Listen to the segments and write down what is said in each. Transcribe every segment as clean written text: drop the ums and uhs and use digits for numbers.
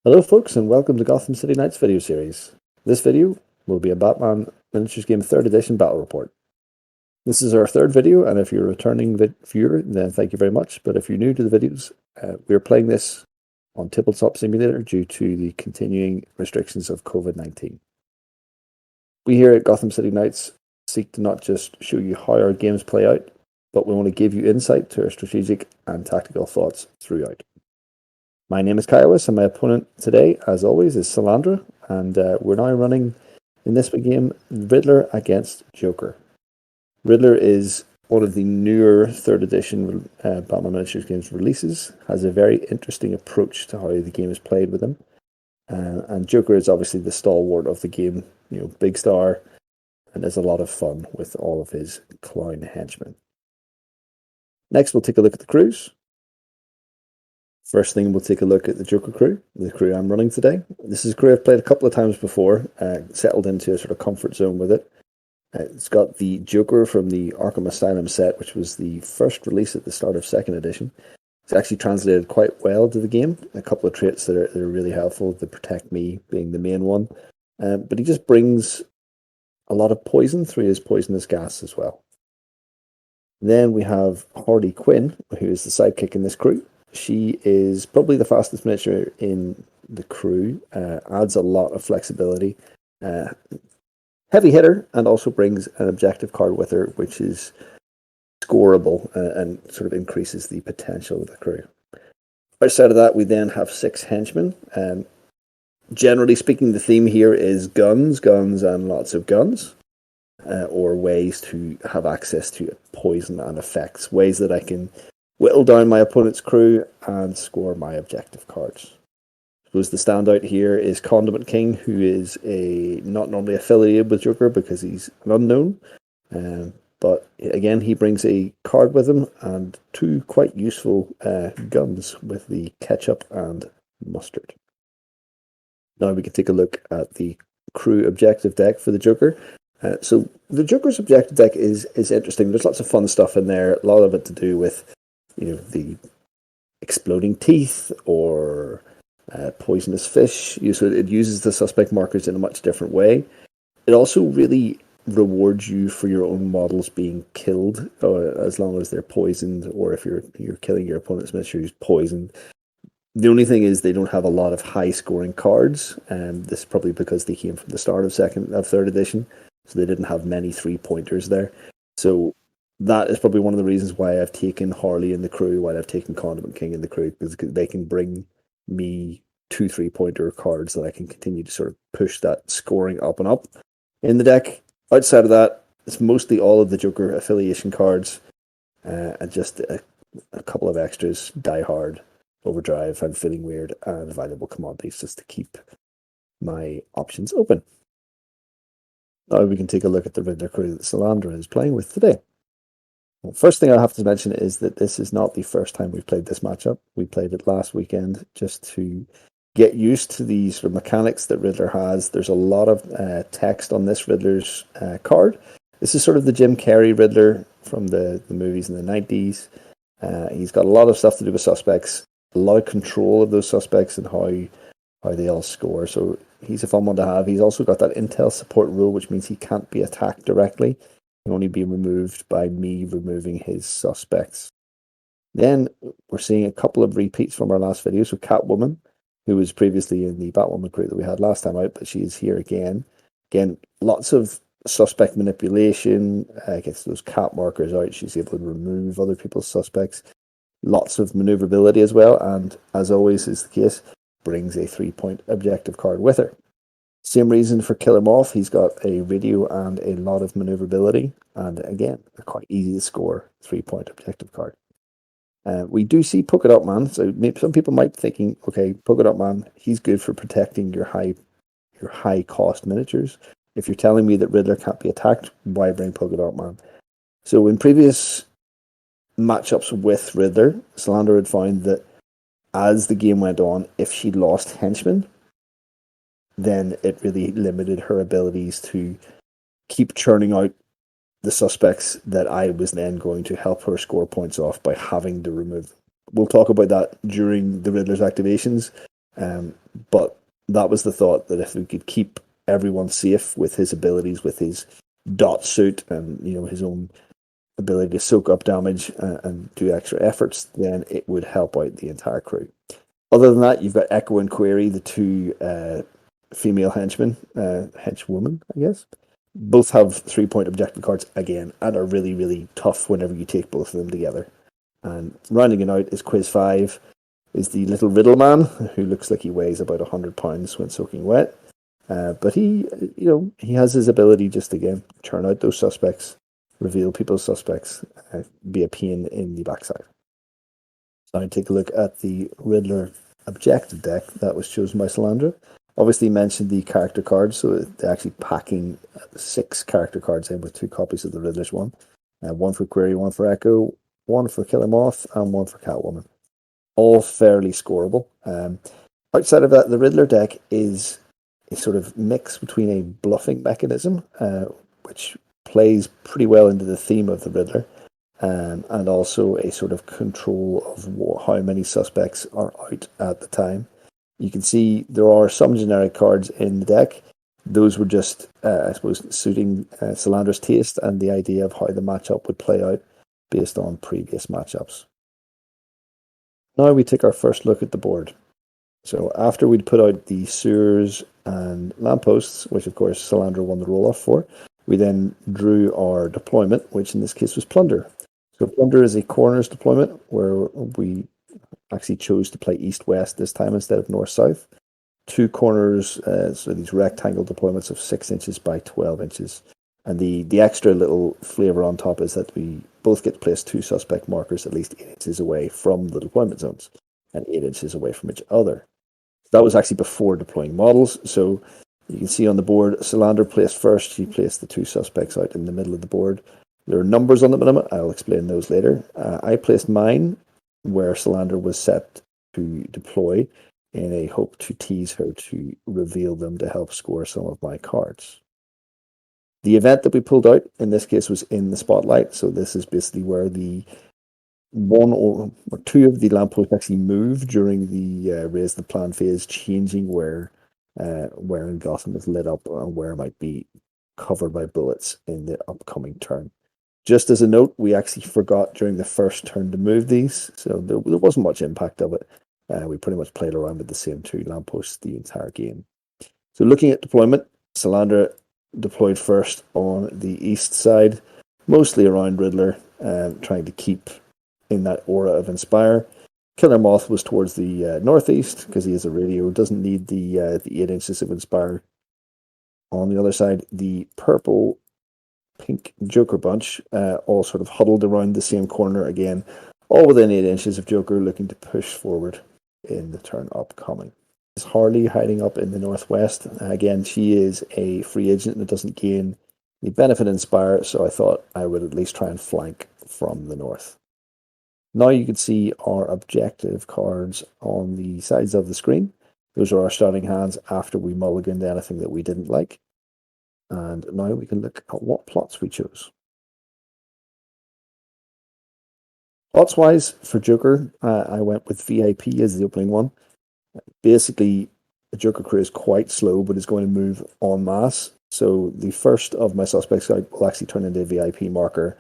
Hello folks and welcome to Gotham City Knights video series. This video will be a Batman Miniatures Game 3rd Edition Battle Report. This is our third video, and if you're a returning viewer, then thank you very much. But if you're new to the videos, we're playing this on Tabletop Simulator due to the continuing restrictions of COVID-19. We here at Gotham City Knights seek to not just show you how our games play out, but we want to give you insight to our strategic and tactical thoughts throughout. My name is Kairos, and my opponent today, as always, is Salandra, and we're now running in this game Riddler against Joker. Riddler is one of the newer 3rd edition Batman Miniatures games releases, has a very interesting approach to how the game is played with him, and Joker is obviously the stalwart of the game, big star, and has a lot of fun with all of his clown henchmen. Next, we'll take a look at the crews. First thing, we'll take a look at the Joker crew, the crew I'm running today. This is a crew I've played a couple of times before, settled into a sort of comfort zone with it. It's got the Joker from the Arkham Asylum set, which was the first release at the start of 2nd edition. It's actually translated quite well to the game. A couple of traits that are really helpful, the Protect Me being the main one. But he just brings a lot of poison through his poisonous gas as well. Then we have Harley Quinn, who is the sidekick in this crew. She is probably the fastest miniature in the crew, adds a lot of flexibility, heavy hitter, and also brings an objective card with her, which is scoreable and sort of increases the potential of the crew. Outside of that, we then have 6 henchmen. Generally speaking, the theme here is guns, and lots of guns, or ways to have access to poison and effects, ways that I can whittle down my opponent's crew and score my objective cards. I suppose the standout here is Condiment King, who is not normally affiliated with Joker because he's an unknown. But again, he brings a card with him and 2 quite useful guns with the ketchup and mustard. Now we can take a look at the crew objective deck for the Joker. So the Joker's objective deck is interesting. There's lots of fun stuff in there, a lot of it to do with the exploding teeth or poisonous fish. So it uses the suspect markers in a much different way. It also really rewards you for your own models being killed, as long as they're poisoned, or if you're killing your opponent's miniature who's poisoned. The only thing is they don't have a lot of high-scoring cards, and this is probably because they came from the start of 3rd edition, so they didn't have many 3-pointers there. So that is probably one of the reasons why I've taken Harley in the crew, why I've taken Condiment King in the crew, because they can bring me 2 3-pointer cards that I can continue to sort of push that scoring up and up in the deck. Outside of that, it's mostly all of the Joker affiliation cards, and just a couple of extras, Die Hard, Overdrive, and Feeling Weird, and valuable commodities just to keep my options open. Now we can take a look at the Riddler crew that Salandra is playing with today. First thing I have to mention is that this is not the first time we've played this matchup. We played it last weekend just to get used to the sort of mechanics that Riddler has. There's a lot of text on this Riddler's card. This is sort of the Jim Carrey Riddler from the movies in the 90s. He's got a lot of stuff to do with suspects, a lot of control of those suspects and how they all score. So he's a fun one to have. He's also got that intel support rule, which means he can't be attacked directly. Can only be removed by me removing his suspects. Then we're seeing a couple of repeats from our last video. So Catwoman, who was previously in the Batwoman crew that we had last time out, but she is here again. Again, lots of suspect manipulation, gets those cat markers out. She's able to remove other people's suspects. Lots of maneuverability as well, and as always is the case, brings a 3-point objective card with her. Same reason for Kill Him Off. He's got a radio and a lot of maneuverability, and again, a quite easy to score 3-point objective card. We do see Polka Dot Man, so maybe some people might be thinking, okay, Polka Dot Man, he's good for protecting your high cost miniatures. If you're telling me that Riddler can't be attacked, why bring Polka Dot Man? So in previous matchups with Riddler, Salandra had found that as the game went on, if she lost henchmen, then it really limited her abilities to keep churning out the suspects that I was then going to help her score points off by having to remove them. We'll talk about that during the Riddler's activations, But that was the thought, that if we could keep everyone safe with his abilities, with his dot suit, and his own ability to soak up damage and do extra efforts, then it would help out the entire crew. Other than that, you've got Echo and Query, the two female henchmen, henchwomen, I guess. Both have 3-point objective cards again, and are really, really tough whenever you take both of them together. And rounding it out is Quiz 5, is the little Riddle man, who looks like he weighs about 100 pounds when soaking wet. But he has his ability just to, again, churn out those suspects, reveal people's suspects, be a pain in the backside. So I take a look at the Riddler objective deck that was chosen by Salandra. Obviously mentioned the character cards, so they're actually packing 6 character cards in with 2 copies of the Riddler's one. One for Query, one for Echo, one for Killer Moth, and one for Catwoman. All fairly scoreable. Outside of that, the Riddler deck is a sort of mix between a bluffing mechanism, which plays pretty well into the theme of the Riddler, and also a sort of control of how many suspects are out at the time. You can see there are some generic cards in the deck. Those were just, I suppose, suiting Salandra's taste and the idea of how the matchup would play out based on previous matchups. Now we take our first look at the board. So after we'd put out the sewers and lampposts, which of course Salandra won the roll-off for, we then drew our deployment, which in this case was Plunder. So Plunder is a corners deployment where we actually chose to play east-west this time instead of north-south. 2 corners, so these rectangle deployments of 6 inches by 12 inches. And the extra little flavour on top is that we both get to place 2 suspect markers at least 8 inches away from the deployment zones and 8 inches away from each other. That was actually before deploying models. So you can see on the board, Salandra placed first. She placed the 2 suspects out in the middle of the board. There are numbers on them. I'll explain those later. I placed mine where Salandra was set to deploy in a hope to tease her to reveal them to help score some of my cards. The event that we pulled out in this case was in the spotlight. So this is basically where the 1 or 2 of the lampposts actually move during the raise the plan phase, changing where in Gotham is lit up and where it might be covered by bullets in the upcoming turn. Just as a note, we actually forgot during the first turn to move these, so there wasn't much impact of it. We pretty much played around with the same 2 lampposts the entire game. So looking at deployment, Salandra deployed first on the east side, mostly around Riddler, trying to keep in that aura of Inspire. Killer Moth was towards the northeast because he has a radio, doesn't need the 8 inches of Inspire. On the other side, the purple pink Joker bunch all sort of huddled around the same corner again, all within 8 inches of Joker, looking to push forward in the turn upcoming. Is Harley hiding up in the northwest? Again, she is a free agent that doesn't gain the benefit Inspire, so I thought I would at least try and flank from the north. Now you can see our objective cards on the sides of the screen. Those are our starting hands after we mulliganed anything that we didn't like. And now we can look at what plots we chose. Plots-wise, for Joker, I went with VIP as the opening one. Basically, the Joker crew is quite slow, but is going to move en masse. So the first of my suspects will actually turn into a VIP marker,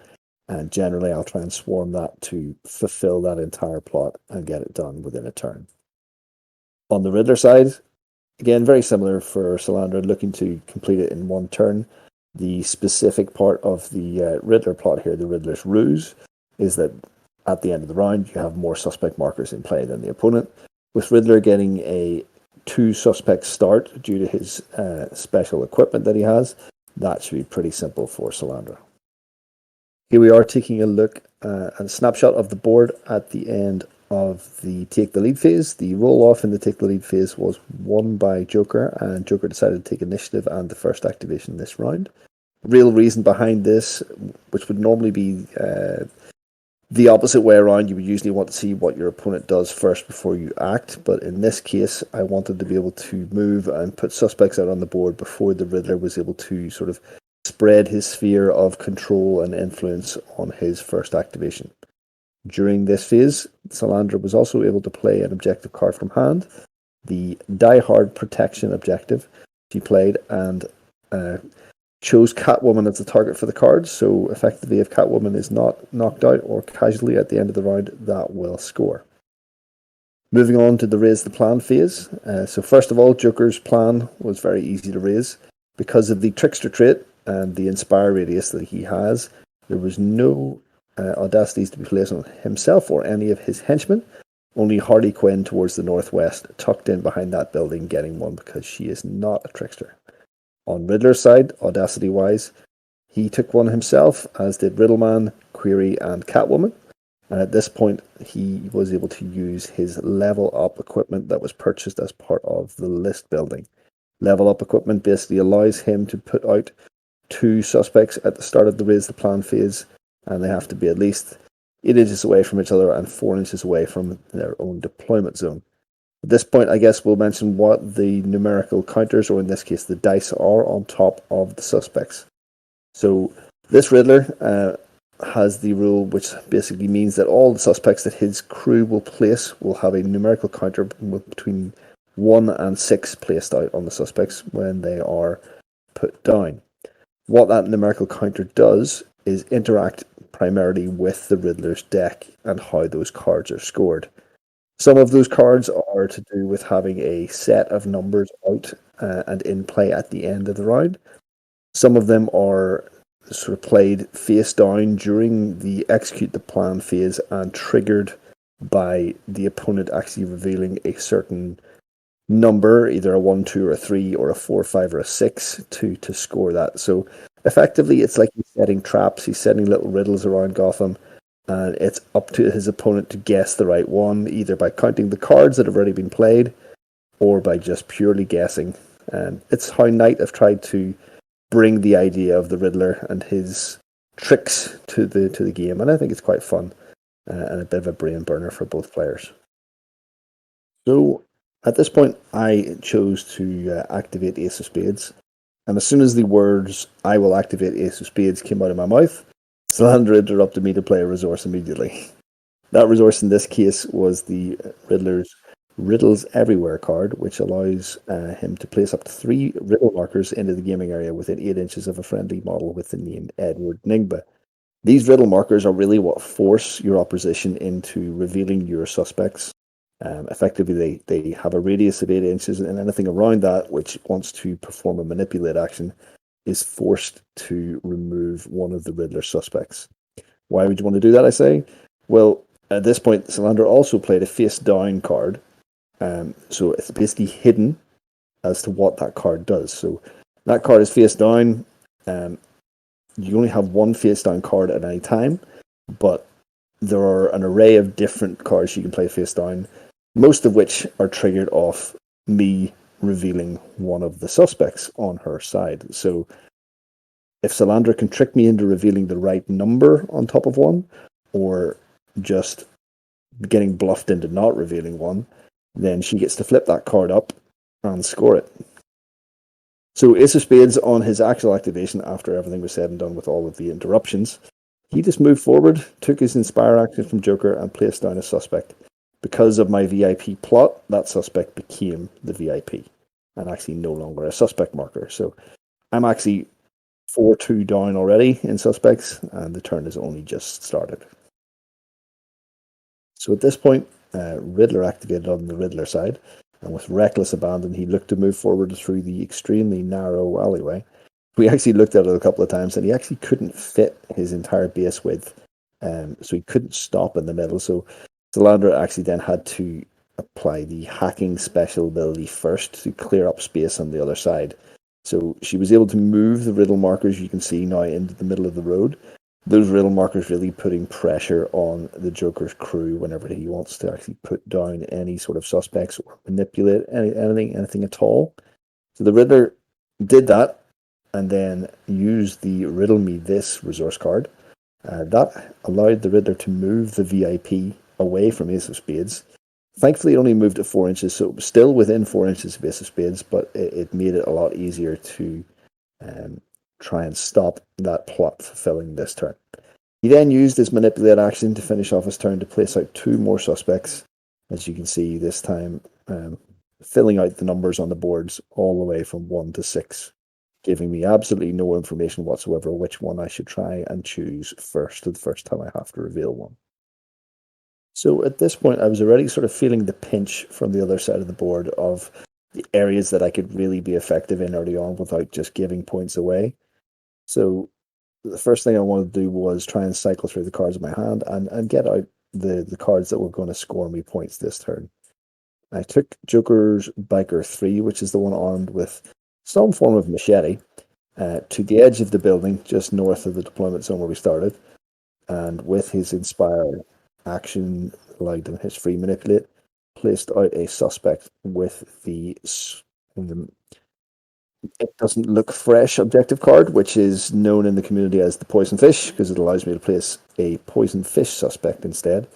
and generally I'll try and swarm that to fulfill that entire plot and get it done within a turn. On the Riddler side, again, very similar for Salandra, looking to complete it in 1 turn. The specific part of the Riddler plot here, the Riddler's ruse, is that at the end of the round, you have more suspect markers in play than the opponent. With Riddler getting a 2 suspect start due to his special equipment that he has, that should be pretty simple for Salandra. Here we are taking a look at a snapshot of the board at the end of the Take the Lead phase. The roll-off in the Take the Lead phase was won by Joker, and Joker decided to take initiative and the first activation this round. Real reason behind this, which would normally be the opposite way around, you would usually want to see what your opponent does first before you act, but in this case, I wanted to be able to move and put suspects out on the board before the Riddler was able to sort of spread his sphere of control and influence on his first activation. During this phase, Salandra was also able to play an objective card from hand, the Die Hard protection objective she played, and chose Catwoman as the target for the cards. So effectively, if Catwoman is not knocked out or casualty at the end of the round, that will score. Moving on to the raise the plan phase. So first of all, Joker's plan was very easy to raise. Because of the trickster trait and the inspire radius that he has, there was no audacities to be placed on himself or any of his henchmen. Only Harley Quinn towards the northwest, tucked in behind that building, getting one because she is not a trickster. On Riddler's side, audacity-wise, he took one himself, as did Riddleman, Query, and Catwoman. And at this point, he was able to use his level up equipment that was purchased as part of the list building. Level up equipment basically allows him to put out 2 suspects at the start of the raise the plan phase, and they have to be at least 8 inches away from each other and 4 inches away from their own deployment zone. At this point, I guess we'll mention what the numerical counters, or in this case the dice, are on top of the suspects. So this Riddler has the rule which basically means that all the suspects that his crew will place will have a numerical counter between 1 and 6 placed out on the suspects when they are put down. What that numerical counter does is interact primarily with the Riddler's deck and how those cards are scored. Some of those cards are to do with having a set of numbers out and in play at the end of the round. Some of them are sort of played face down during the execute the plan phase and triggered by the opponent actually revealing a certain number, either a 1, 2, or a 3, or a 4, 5, or a 6 to score that. So effectively, it's like he's setting traps, he's setting little riddles around Gotham, and it's up to his opponent to guess the right one, either by counting the cards that have already been played or by just purely guessing. And it's how Knight have tried to bring the idea of the Riddler and his tricks to the game, and I think it's quite fun and a bit of a brain burner for both players. So at this point, I chose to activate Ace of Spades, and as soon as the words "I will activate Ace of Spades" came out of my mouth, Salander interrupted me to play a resource immediately. That resource in this case was the Riddler's Riddles Everywhere card, which allows him to place up to 3 riddle markers into the gaming area within 8 inches of a friendly model with the name Edward Nigba. These riddle markers are really what force your opposition into revealing your suspects. Effectively, they have a radius of 8 inches, and anything around that which wants to perform a manipulate action is forced to remove one of the Riddler suspects. Why would you want to do that, I say? Well, at this point, Salander also played a face down card, so it's basically hidden as to what that card does. So that card is face down. You only have one face down card at any time, but there are an array of different cards you can play face down, most of which are triggered off me revealing one of the suspects on her side. So if Salander can trick me into revealing the right number on top of one, or just getting bluffed into not revealing one, then she gets to flip that card up and score it. So Ace of Spades, on his actual activation, after everything was said and done with all of the interruptions, he just moved forward, took his Inspire action from Joker, and placed down a suspect. Because of my VIP plot, that suspect became the VIP, and actually no longer a suspect marker. So I'm actually 4-2 down already in suspects, and the turn has only just started. So at this point, Riddler activated on the Riddler side, and with reckless abandon, he looked to move forward through the extremely narrow alleyway. We actually looked at it a couple of times, and he actually couldn't fit his entire base width, so he couldn't stop in the middle. So Salander actually then had to apply the hacking special ability first to clear up space on the other side. So she was able to move the riddle markers you can see now into the middle of the road. Those riddle markers really putting pressure on the Joker's crew whenever he wants to actually put down any sort of suspects or manipulate anything at all. So the Riddler did that and then used the Riddle Me This resource card. That allowed the Riddler to move the VIP away from Ace of Spades. Thankfully, it only moved at 4 inches, so it was still within 4 inches of Ace of Spades, but it made it a lot easier to try and stop that plot fulfilling this turn. He then used his manipulate action to finish off his turn to place out 2 more suspects. As you can see, this time filling out the numbers on the boards all the way from 1 to 6, giving me absolutely no information whatsoever which one I should try and choose first the first time I have to reveal one. So at this point, I was already sort of feeling the pinch from the other side of the board of the areas that I could really be effective in early on without just giving points away. So the first thing I wanted to do was try and cycle through the cards in my hand and get out the cards that were going to score me points this turn. I took Joker's Biker 3, which is the one armed with some form of machete, to the edge of the building, just north of the deployment zone where we started. And with his Inspire action, allowed him his free manipulate, placed out a suspect with the it doesn't look fresh objective card, which is known in the community as the poison fish, because it allows me to place a poison fish suspect instead.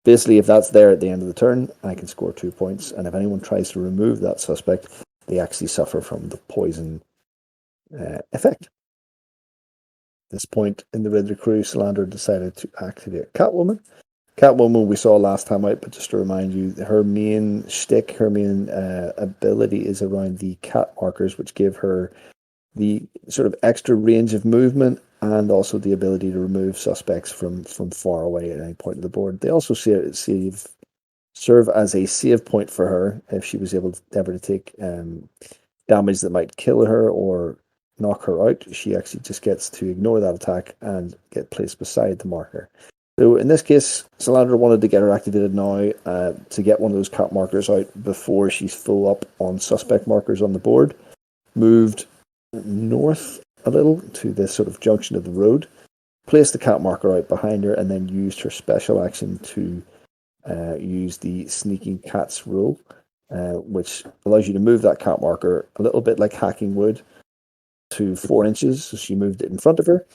Basically, if that's there at the end of the turn, I can score 2 points, and if anyone tries to remove that suspect, they actually suffer from the poison effect. At this point in the Riddler crew, Salander decided to activate Catwoman. Catwoman we saw last time out, but just to remind you, her main shtick, her main ability is around the cat markers, which give her the sort of extra range of movement and also the ability to remove suspects from far away at any point of the board. They also serve as a save point for her if she was able to ever to take damage that might kill her or knock her out. She actually just gets to ignore that attack and get placed beside the marker. So in this case, Salander wanted to get her activated now to get one of those cat markers out before she's full up on suspect markers on the board. Moved north a little to this sort of junction of the road, placed the cat marker out behind her, and then used her special action to use the sneaking cats rule, which allows you to move that cat marker a little bit like hacking would to 4 inches. So she moved it in front of her,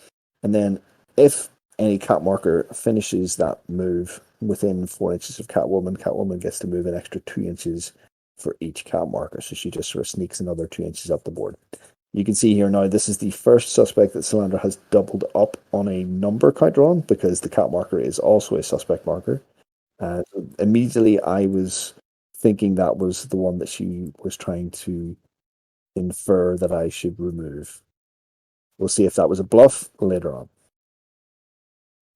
and then if any cat marker finishes that move within 4 inches of Catwoman, Catwoman gets to move an extra 2 inches for each cat marker. So she just sort of sneaks another 2 inches up the board. You can see here now, this is the first suspect that Salander has doubled up on a number counter on, because the cat marker is also a suspect marker. Immediately, I was thinking that was the one that she was trying to infer that I should remove. We'll see if that was a bluff later on.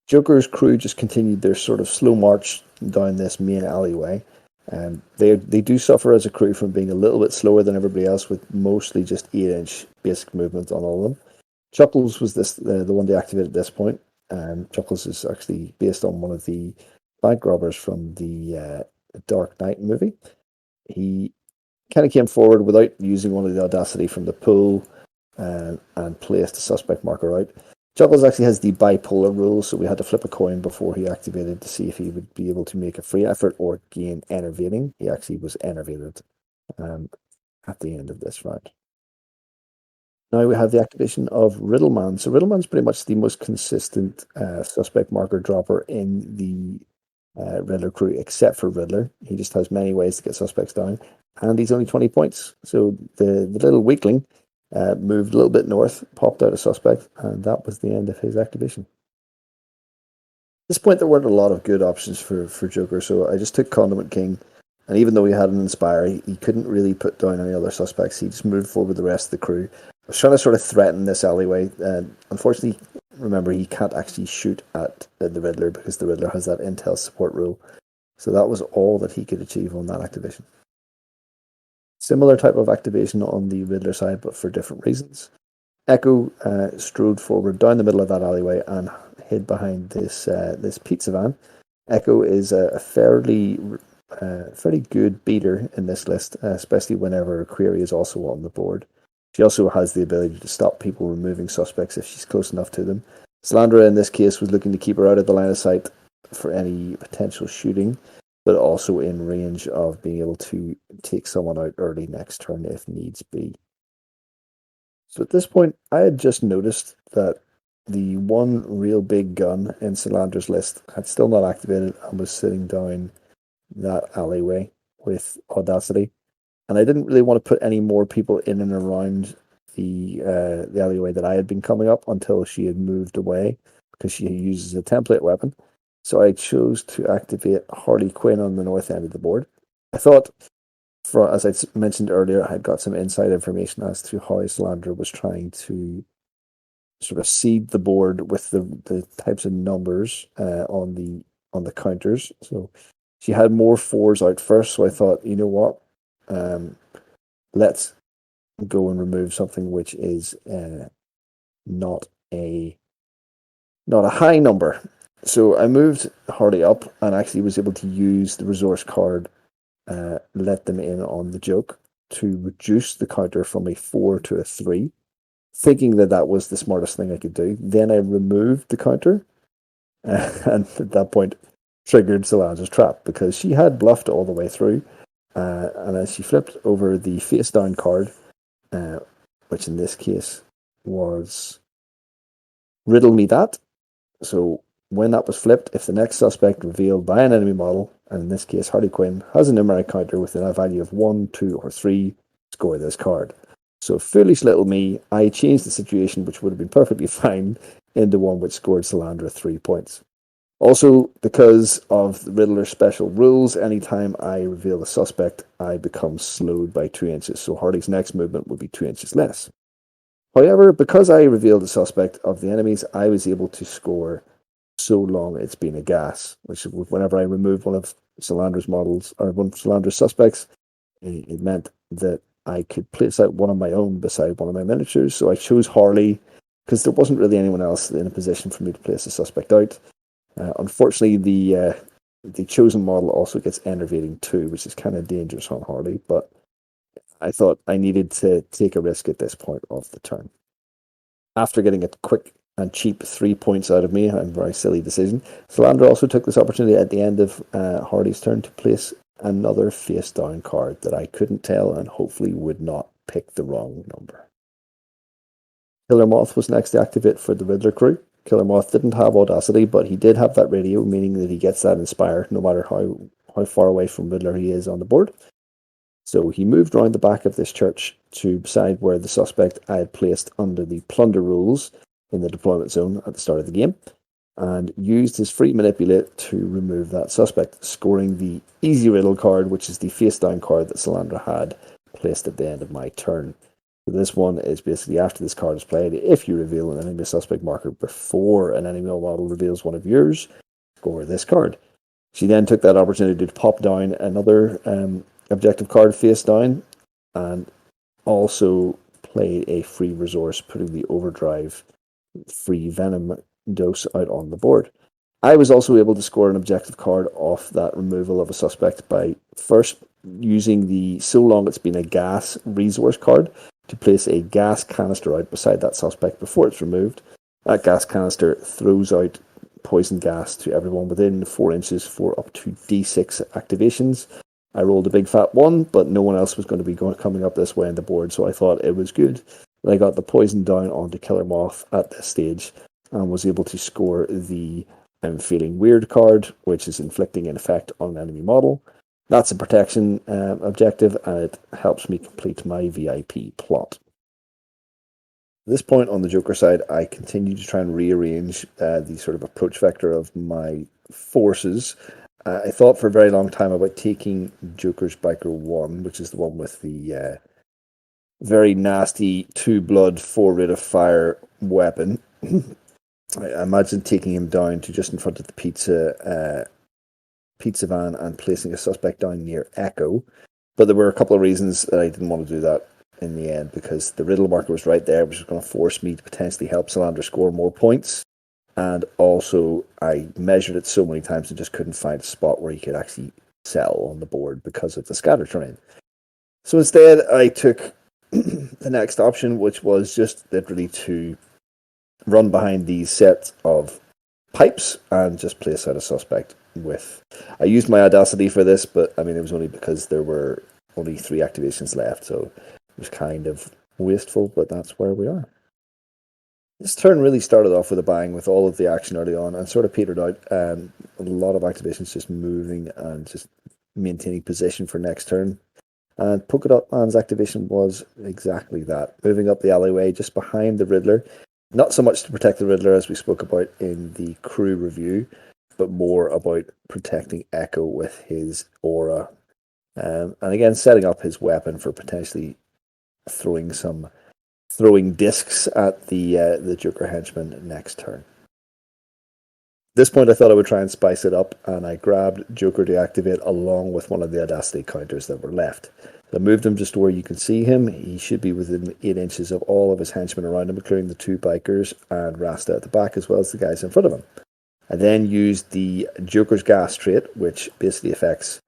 Joker's crew just continued their sort of slow march down this main alleyway. They do suffer as a crew from being a little bit slower than everybody else, with mostly just 8-inch basic movement on all of them. Chuckles was the one they activated at this point. Chuckles is actually based on one of the bank robbers from the Dark Knight movie. He kind of came forward without using one of the audacity from the pool and placed the suspect marker out. Chuckles actually has the bipolar rule, so we had to flip a coin before he activated to see if he would be able to make a free effort or gain enervating. He actually was enervated at the end of this round. Now we have the activation of Riddleman. So Riddleman's pretty much the most consistent suspect marker dropper in the Riddler crew, except for Riddler. He just has many ways to get suspects down, and he's only 20 points. So the little weakling moved a little bit north, popped out a suspect, and that was the end of his activation. At this point, there weren't a lot of good options for Joker, so I just took Condiment King, and even though he had an Inspire, he couldn't really put down any other suspects. He just moved forward with the rest of the crew. I was trying to sort of threaten this alleyway, and unfortunately, remember, he can't actually shoot at the Riddler because the Riddler has that intel support rule. So that was all that he could achieve on that activation. Similar type of activation on the Riddler side, but for different reasons. Echo strode forward down the middle of that alleyway and hid behind this pizza van. Echo is a fairly good beater in this list, especially whenever a query is also on the board. She also has the ability to stop people removing suspects if she's close enough to them. Salandra, in this case, was looking to keep her out of the line of sight for any potential shooting, but also in range of being able to take someone out early next turn if needs be. So at this point, I had just noticed that the one real big gun in Salandra's list had still not activated and was sitting down that alleyway with Audacity. And I didn't really want to put any more people in and around the alleyway that I had been coming up until she had moved away, because she uses a template weapon. So I chose to activate Harley Quinn on the north end of the board. I thought as I mentioned earlier, I had got some inside information as to how Salandra was trying to sort of seed the board with the types of numbers on the counters. So she had more fours out first. So I thought, you know what, let's go and remove something which is not a not a high number. So I moved Hardy up and actually was able to use the resource card, let them in on the joke to reduce the counter from a 4 to a 3, thinking that that was the smartest thing I could do. Then I removed the counter, and at that point triggered Solange's trap because she had bluffed all the way through. And as she flipped over the face down card, which in this case was Riddle Me That. So when that was flipped, if the next suspect revealed by an enemy model, and in this case Harley Quinn, has a numeric counter with a value of 1, 2, or 3, score this card. So foolish little me, I changed the situation, which would have been perfectly fine, into one which scored Salandra 3 points. Also, because of the Riddler's special rules, anytime I reveal a suspect, I become slowed by 2 inches, so Harley's next movement would be 2 inches less. However, because I revealed the suspect of the enemies, I was able to score so long it's been a gas, which whenever I removed one of Salandra's models, or one of Salandra's suspects, it meant that I could place out one of my own beside one of my miniatures. So I chose Harley because there wasn't really anyone else in a position for me to place a suspect out. Unfortunately, the chosen model also gets enervating too, which is kind of dangerous on Harley, but I thought I needed to take a risk at this point of the turn. After getting a quick and cheap 3 points out of me, a very silly decision, Salandra also took this opportunity at the end of Harley's turn to place another face down card that I couldn't tell and hopefully would not pick the wrong number. Killer Moth was next to activate for the Riddler crew. Killer Moth didn't have Audacity, but he did have that radio, meaning that he gets that Inspire no matter how far away from Riddler he is on the board. So he moved around the back of this church to beside where the suspect I had placed under the plunder rules in the deployment zone at the start of the game, and used his free manipulate to remove that suspect, scoring the easy riddle card, which is the face down card that Salandra had placed at the end of my turn. So this one is basically after this card is played, if you reveal an enemy suspect marker before an enemy model reveals one of yours, score this card. She then took that opportunity to pop down another objective card face down, and also played a free resource, putting the overdrive free venom dose out on the board. I was also able to score an objective card off that removal of a suspect by first using the so long it's been a gas resource card to place a gas canister out beside that suspect before it's removed. That gas canister throws out poison gas to everyone within 4 inches for up to D6 activations. I rolled a big fat 1, but no one else was going to be coming up this way on the board, so I thought it was good. I got the poison down onto Killer Moth at this stage and was able to score the I'm Feeling Weird card, which is inflicting an effect on an enemy model. That's a protection objective, and it helps me complete my VIP plot. At this point on the Joker side, I continue to try and rearrange the sort of approach vector of my forces. I thought for a very long time about taking Joker's Biker 1, which is the one with the very nasty 2 blood, 4 rate of fire weapon. I imagine taking him down to just in front of the pizza van and placing a suspect down near Echo. But there were a couple of reasons that I didn't want to do that in the end, because the riddle marker was right there, which was going to force me to potentially help Salandra score more points. And also, I measured it so many times and just couldn't find a spot where he could actually settle on the board because of the scatter terrain. So instead, I took the next option, which was just literally to run behind these set of pipes and just place out a suspect with. I used my Audacity for this, but I mean, it was only because there were only 3 activations left, so it was kind of wasteful, but that's where we are. This turn really started off with a bang with all of the action early on and sort of petered out. A lot of activations just moving and just maintaining position for next turn. And Polka Dot Man's activation was exactly that, moving up the alleyway just behind the Riddler. Not so much to protect the Riddler as we spoke about in the crew review, but more about protecting Echo with his aura And again, setting up his weapon for potentially throwing discs at the Joker henchman next turn. At this point, I thought I would try and spice it up, and I grabbed Joker to activate along with one of the Audacity counters that were left. I moved him just where you can see him. He should be within 8 inches of all of his henchmen around him, including the 2 bikers and Rasta at the back, as well as the guys in front of him. I then used the Joker's gas trait, which basically affects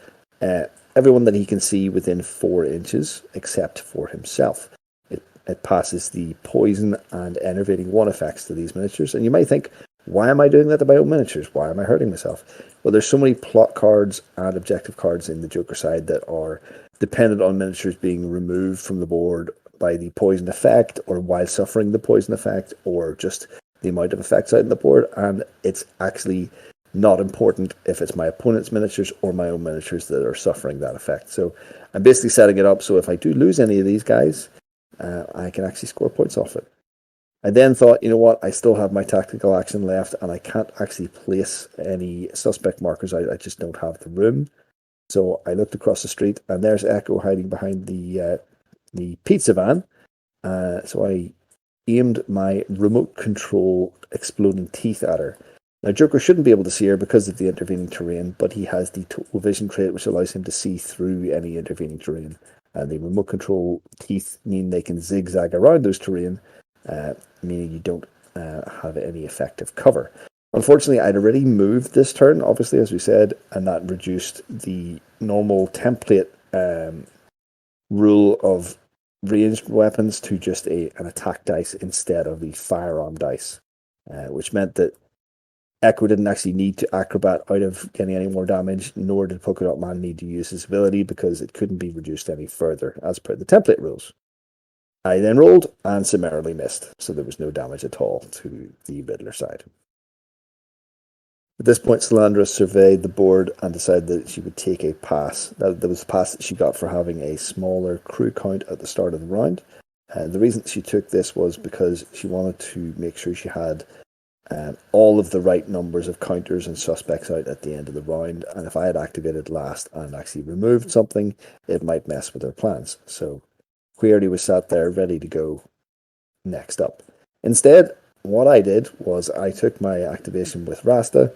everyone that he can see within 4 inches, except for himself. It passes the poison and enervating 1 effects to these miniatures. And you might think, why am I doing that to my own miniatures? Why am I hurting myself? Well, there's so many plot cards and objective cards in the Joker side that are dependent on miniatures being removed from the board by the poison effect, or while suffering the poison effect, or just the amount of effects out on the board. And it's actually not important if it's my opponent's miniatures or my own miniatures that are suffering that effect. So I'm basically setting it up so if I do lose any of these guys, I can actually score points off it. I then thought, you know what, I still have my tactical action left, and I can't actually place any suspect markers out. I just don't have the room. So I looked across the street, and there's Echo hiding behind the pizza van. So I aimed my remote control exploding teeth at her. Now, Joker shouldn't be able to see her because of the intervening terrain, but he has the total vision trait, which allows him to see through any intervening terrain. And the remote control teeth mean they can zigzag around those terrain, meaning you don't have any effective cover. Unfortunately, I'd already moved this turn, obviously, as we said, and that reduced the normal template rule of ranged weapons to just an attack dice instead of the firearm dice, which meant that Echo didn't actually need to acrobat out of getting any more damage, nor did Polka Dot Man need to use his ability because it couldn't be reduced any further as per the template rules. I then rolled and summarily missed, so there was no damage at all to the Riddler side. At this point, Salandra surveyed the board and decided that she would take a pass. That was a pass that she got for having a smaller crew count at the start of the round. The reason she took this was because she wanted to make sure she had all of the right numbers of counters and suspects out at the end of the round, and if I had activated last and actually removed something, it might mess with her plans. So Query was sat there ready to go next up. Instead, what I did was I took my activation with Rasta,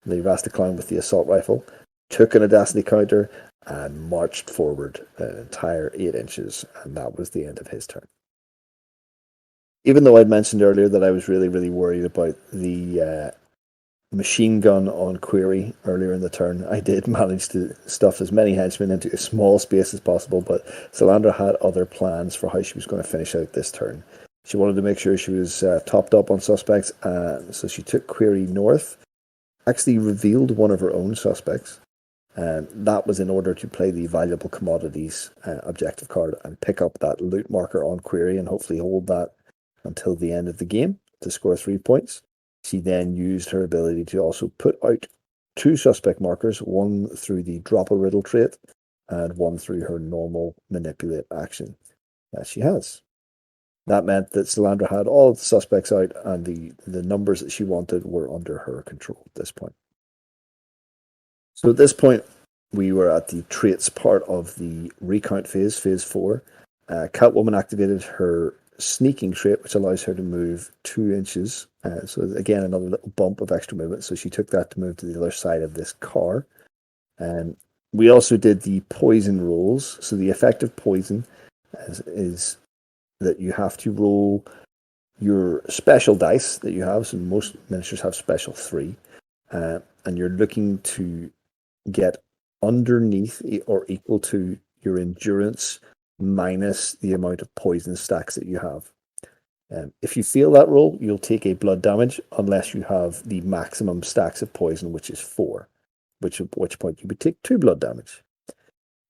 the Rasta clown with the assault rifle, took an Audacity counter, and marched forward an entire 8 inches, and that was the end of his turn. Even though I'd mentioned earlier that I was really, really worried about the machine gun on Query earlier in the turn, I did manage to stuff as many henchmen into a small space as possible, but Salandra had other plans for how she was going to finish out this turn. She wanted to make sure she was topped up on suspects, so she took Query north, actually revealed one of her own suspects, and that was in order to play the valuable commodities objective card and pick up that loot marker on Query and hopefully hold that until the end of the game to score 3 points. She then used her ability to also put out 2 suspect markers, one through the drop a riddle trait and one through her normal manipulate action that she has. That meant that Salandra had all of the suspects out, and the numbers that she wanted were under her control at this point. So at this point, we were at the traits part of the recount phase, phase 4. Catwoman activated her sneaking trait, which allows her to move 2 inches. So again, another little bump of extra movement. So she took that to move to the other side of this car. We also did the poison rolls. So the effective poison is that you have to roll your special dice that you have. So most miniatures have special 3. And you're looking to get underneath or equal to your endurance minus the amount of poison stacks that you have. If you fail that roll, you'll take a blood damage unless you have the maximum stacks of poison, which is 4, at which point you would take 2 blood damage.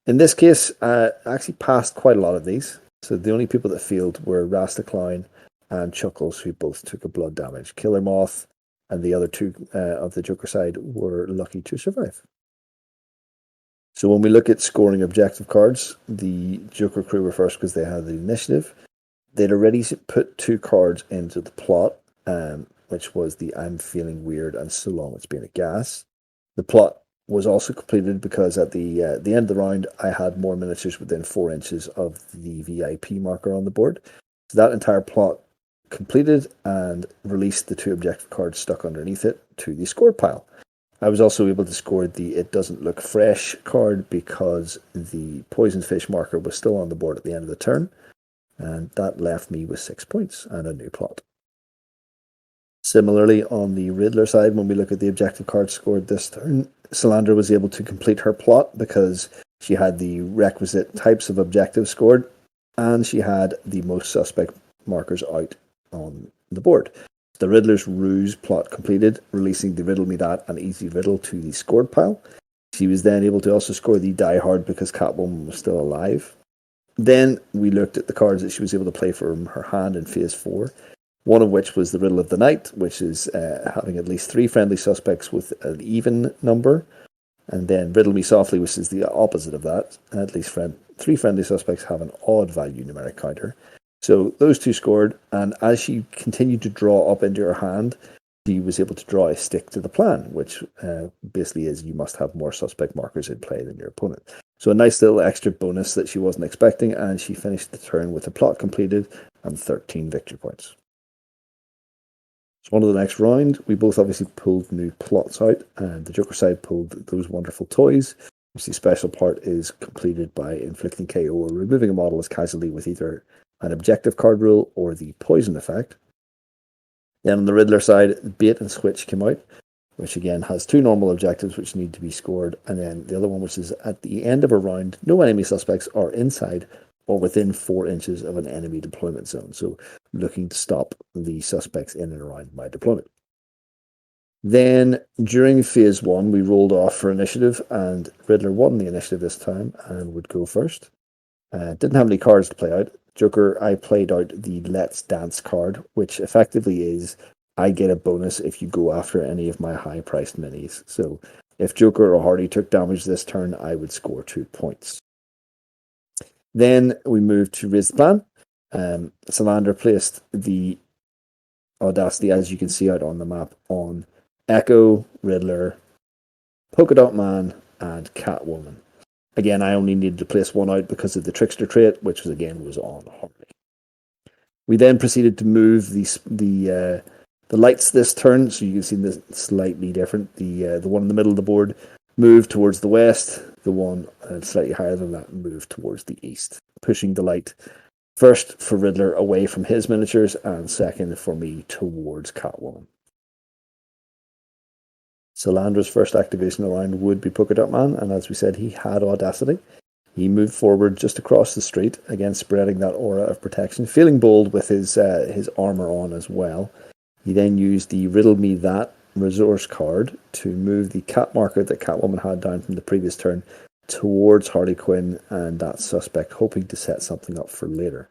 In this case, I actually passed quite a lot of these. So the only people that failed were Rasta Clown and Chuckles, who both took a blood damage. Killer Moth and the other 2 of the Joker side were lucky to survive. So when we look at scoring objective cards, the Joker crew were first because they had the initiative. They'd already put 2 cards into the plot, which was the I'm feeling weird and so long it's been a gas. The plot was also completed because at the end of the round, I had more miniatures within 4 inches of the VIP marker on the board. So that entire plot completed and released the 2 objective cards stuck underneath it to the score pile. I was also able to score the It Doesn't Look Fresh card because the Poison Fish marker was still on the board at the end of the turn, and that left me with 6 points and a new plot. Similarly, on the Riddler side, when we look at the objective cards scored this turn, Salandra was able to complete her plot because she had the requisite types of objectives scored, and she had the most suspect markers out on the board. The Riddler's ruse plot completed, releasing the Riddle Me That and Easy Riddle to the scored pile. She was then able to also score the Die Hard because Catwoman was still alive. Then we looked at the cards that she was able to play from her hand in Phase 4, one of which was the Riddle of the Night, which is having at least 3 friendly suspects with an even number, and then Riddle Me Softly, which is the opposite of that, at least 3 friendly suspects have an odd value numeric counter. So those 2 scored, and as she continued to draw up into her hand, she was able to draw a stick to the plan, which basically is you must have more suspect markers in play than your opponent. So a nice little extra bonus that she wasn't expecting, and she finished the turn with a plot completed and 13 victory points. So on to the next round, we both obviously pulled new plots out, and the Joker side pulled those wonderful toys. The special part is completed by inflicting KO or removing a model as casualty with either an objective card rule or the poison effect. Then on the Riddler side, Bait and Switch came out, which again has 2 normal objectives which need to be scored, and then the other one, which is at the end of a round, no enemy suspects are inside or within 4 inches of an enemy deployment zone. So looking to stop the suspects in and around my deployment. Then during Phase 1, we rolled off for initiative, and Riddler won the initiative this time and would go first. Didn't have any cards to play out. Joker, I played out the Let's Dance card, which effectively is I get a bonus if you go after any of my high-priced minis. So if Joker or Hardy took damage this turn, I would score 2 points. Then we moved to Raise the Plan. Salandra placed the Audacity, as you can see out on the map, on Echo, Riddler, Polka Dot Man, and Catwoman. Again, I only needed to place 1 out because of the Trickster trait, which was on Hardy. We then proceeded to move the lights this turn, so you can see this slightly different. The one in the middle of the board moved towards the west. The one slightly higher than that moved towards the east, pushing the light first for Riddler away from his miniatures, and second for me towards Catwoman. Salandra's first activation around would be Polka Dot Man, and as we said, he had Audacity. He moved forward just across the street, again spreading that aura of protection, feeling bold with his armor on as well. He then used the Riddle Me That resource card to move the cat marker that Catwoman had down from the previous turn towards Harley Quinn and that suspect, hoping to set something up for later.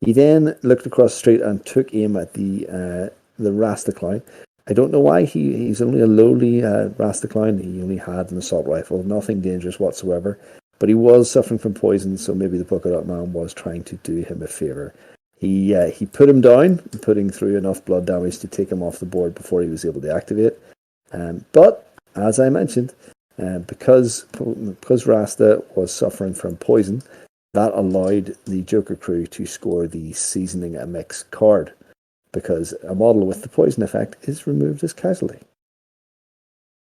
He then looked across the street and took aim at the Rasta Clown. I don't know why he's only a lowly Rasta Clown. He only had an assault rifle, nothing dangerous whatsoever. But he was suffering from poison, so maybe the Polka Dot Man was trying to do him a favour. He put him down, putting through enough blood damage to take him off the board before he was able to activate. But, as I mentioned, because Rasta was suffering from poison, that allowed the Joker crew to score the Seasoning a Mix card, because a model with the poison effect is removed as casualty.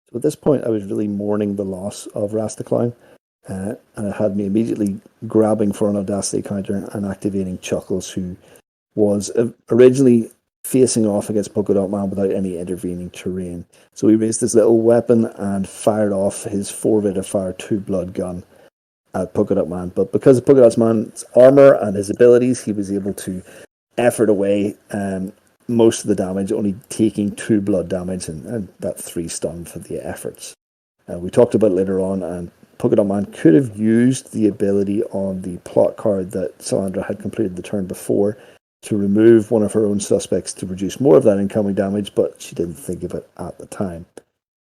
So at this point, I was really mourning the loss of Rasta Clown, and it had me immediately grabbing for an Audacity counter and activating Chuckles, who was originally facing off against Polka Dot Man without any intervening terrain. So he raised his little weapon and fired off his 4 rate of fire 2 blood gun at Polka Dot Man. But because of Polka Dot Man's armor and his abilities, he was able to effort away most of the damage, only taking 2 blood damage and that 3 stun for the efforts. We talked about it later on, and Polka Dot Man could have used the ability on the plot card that Salandra had completed the turn before to remove one of her own suspects to reduce more of that incoming damage, but she didn't think of it at the time.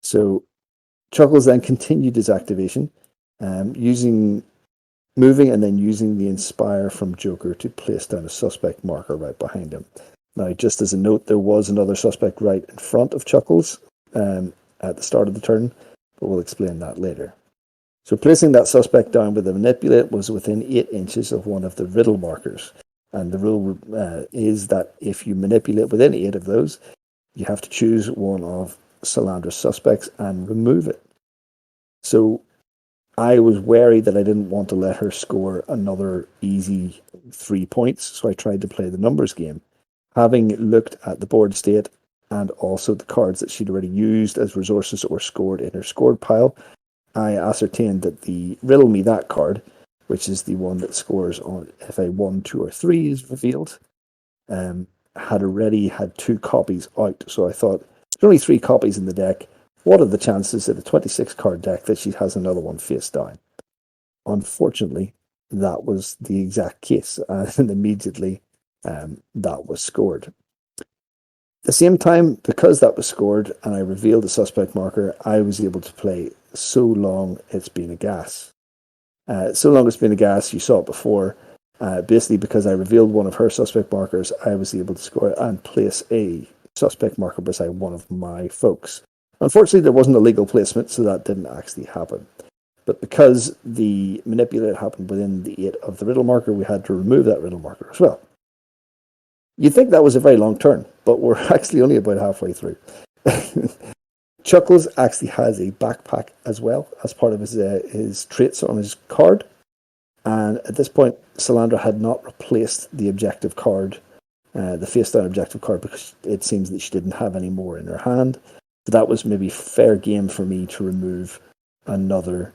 So Chuckles then continued his activation, moving and then using the Inspire from Joker to place down a suspect marker right behind him. Now, just as a note, there was another suspect right in front of Chuckles at the start of the turn, but we'll explain that later. So placing that suspect down with a manipulate was within 8 inches of one of the riddle markers. And the rule is that if you manipulate within 8 of those, you have to choose one of Salandra's suspects and remove it. So I was wary that I didn't want to let her score another easy 3 points, so I tried to play the numbers game. Having looked at the board state and also the cards that she'd already used as resources or scored in her scored pile, I ascertained that the Riddle Me That card, which is the one that scores on if a 1, 2, or 3 is revealed, had already had 2 copies out. So I thought, there's only 3 copies in the deck. What are the chances in a 26 card deck that she has another one face down? Unfortunately, that was the exact case, and immediately that was scored. At the same time, because that was scored and I revealed the suspect marker, I was able to play So Long It's Been a Gas. So Long It's Been a Gas, you saw it before. Basically, because I revealed one of her suspect markers, I was able to score and place a suspect marker beside one of my folks. Unfortunately, there wasn't a legal placement, so that didn't actually happen. But because the manipulate happened within the 8 of the riddle marker, we had to remove that riddle marker as well. You'd think that was a very long turn, but we're actually only about halfway through. Chuckles actually has a backpack as well as part of his traits on his card. And at this point, Salandra had not replaced the objective card, the face down objective card, because it seems that she didn't have any more in her hand. So that was maybe fair game for me to remove another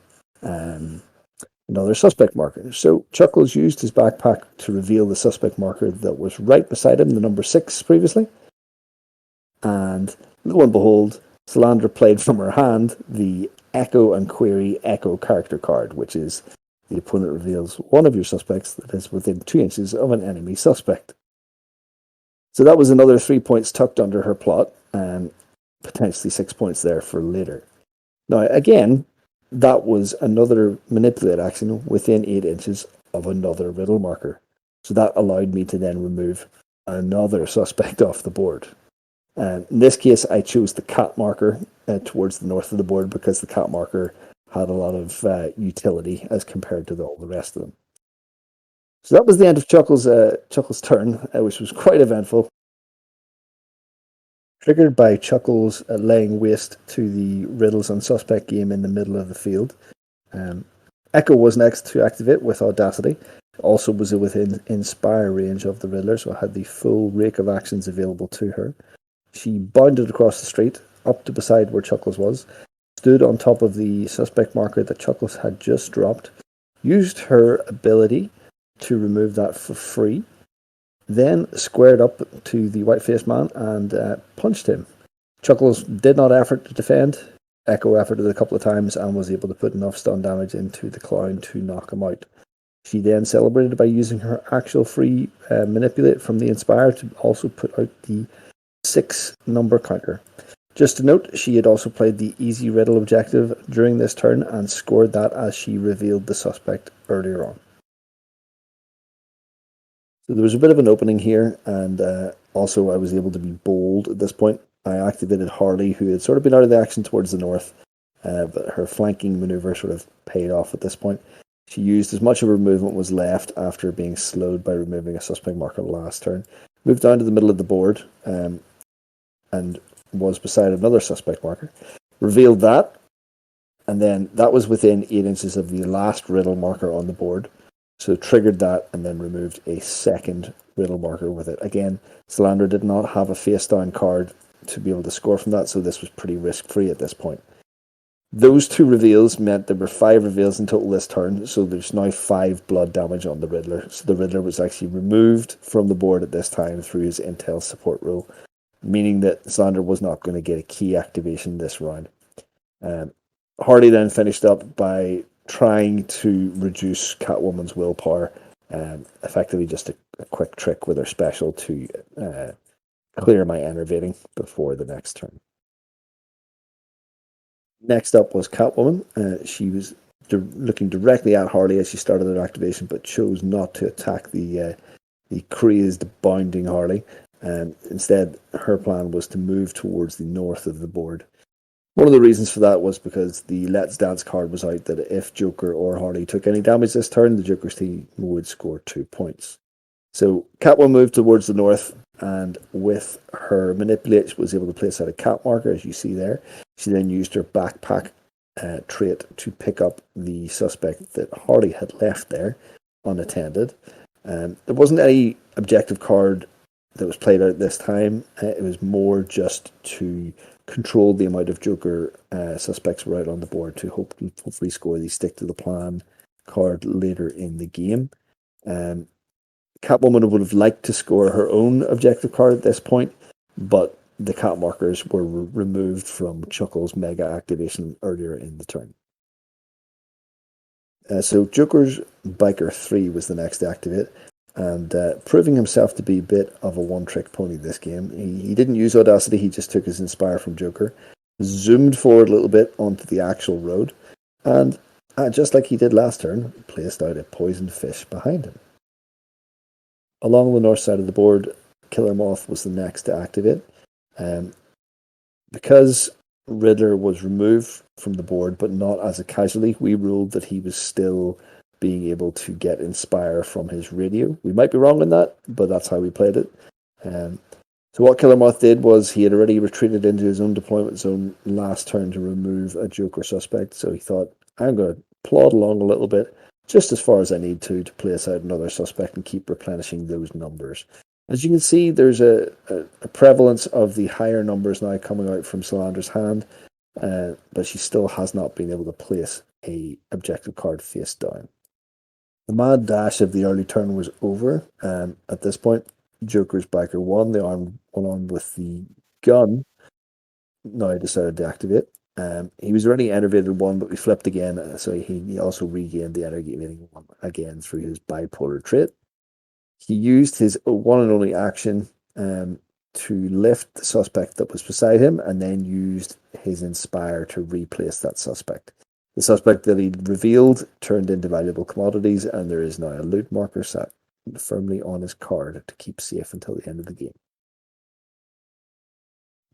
suspect marker. So Chuckles used his backpack to reveal the suspect marker that was right beside him, the number 6 previously. And lo and behold, Salandra played from her hand the Echo and Query Echo character card, which is the opponent reveals one of your suspects that is within 2 inches of an enemy suspect. So that was another 3 points tucked under her plot, and potentially 6 points there for later. Now, again, that was another manipulate action within 8 inches of another riddle marker. So that allowed me to then remove another suspect off the board. In this case, I chose the cat marker towards the north of the board because the cat marker had a lot of utility as compared to all the rest of them. So that was the end of Chuckles' turn, which was quite eventful. Triggered by Chuckles laying waste to the riddles and suspect game in the middle of the field. Echo was next to activate with Audacity. Also was within Inspire range of the Riddler, so I had the full rake of actions available to her. She bounded across the street, up to beside where Chuckles was, stood on top of the suspect marker that Chuckles had just dropped, used her ability to remove that for free, then squared up to the white-faced man and punched him. Chuckles did not effort to defend. Echo efforted a couple of times and was able to put enough stun damage into the clown to knock him out. She then celebrated by using her actual free manipulate from the Inspire to also put out the 6 number counter. Just to note, she had also played the easy riddle objective during this turn and scored that as she revealed the suspect earlier on. So there was a bit of an opening here, and also I was able to be bold at this point. I activated Harley, who had sort of been out of the action towards the north, but her flanking maneuver sort of paid off at this point. She used as much of her movement was left after being slowed by removing a suspect marker last turn. Moved down to the middle of the board and was beside another suspect marker. Revealed that, and then that was within 8 inches of the last riddle marker on the board. So triggered that and then removed a second riddle marker with it. Again, Salandra did not have a face down card to be able to score from that, so this was pretty risk free at this point. Those 2 reveals meant there were 5 reveals in total this turn, so there's now 5 blood damage on the Riddler. So the Riddler was actually removed from the board at this time through his intel support rule, meaning that Salandra was not going to get a key activation this round. Hardy then finished up by trying to reduce Catwoman's willpower, effectively just a quick trick with her special to clear my enervating before the next turn. Next up was Catwoman. She was looking directly at Harley as she started her activation, but chose not to attack the crazed, bounding Harley. Instead, her plan was to move towards the north of the board. One of the reasons for that was because the Let's Dance card was out that if Joker or Harley took any damage this turn, the Joker's team would score 2 points. So Catwoman moved towards the north, and with her manipulate, she was able to place out a cat marker, as you see there. She then used her backpack trait to pick up the suspect that Harley had left there unattended. There wasn't any objective card that was played out this time. It was more just to control the amount of Joker suspects were out on the board to hopefully score the stick to the plan card later in the game. Catwoman would have liked to score her own objective card at this point, but the cat markers were removed from Chuckle's mega activation earlier in the turn. So Joker's Biker 3 was the next to activate, and proving himself to be a bit of a one-trick pony this game. He didn't use Audacity, he just took his Inspire from Joker, zoomed forward a little bit onto the actual road, and just like he did last turn, placed out a poisoned fish behind him. Along the north side of the board, Killer Moth was the next to activate. Because Riddler was removed from the board, but not as a casualty, we ruled that he was still being able to get Inspire from his radio. We might be wrong on that, but that's how we played it. So what Killer Moth did was he had already retreated into his own deployment zone last turn to remove a Joker suspect, so he thought, I'm going to plod along a little bit, just as far as I need to place out another suspect and keep replenishing those numbers. As you can see, there's a prevalence of the higher numbers now coming out from Solandra's hand, but she still has not been able to place a objective card face down. The mad dash of the early turn was over. At this point, Joker's Biker 1, the one armed with the gun, now decided to activate. He was already enervated 1, but we flipped again, so he also regained the enervating 1 again through his bipolar trait. He used his one and only action to lift the suspect that was beside him, and then used his Inspire to replace that suspect. The suspect that he revealed turned into valuable commodities, and there is now a loot marker set firmly on his card to keep safe until the end of the game.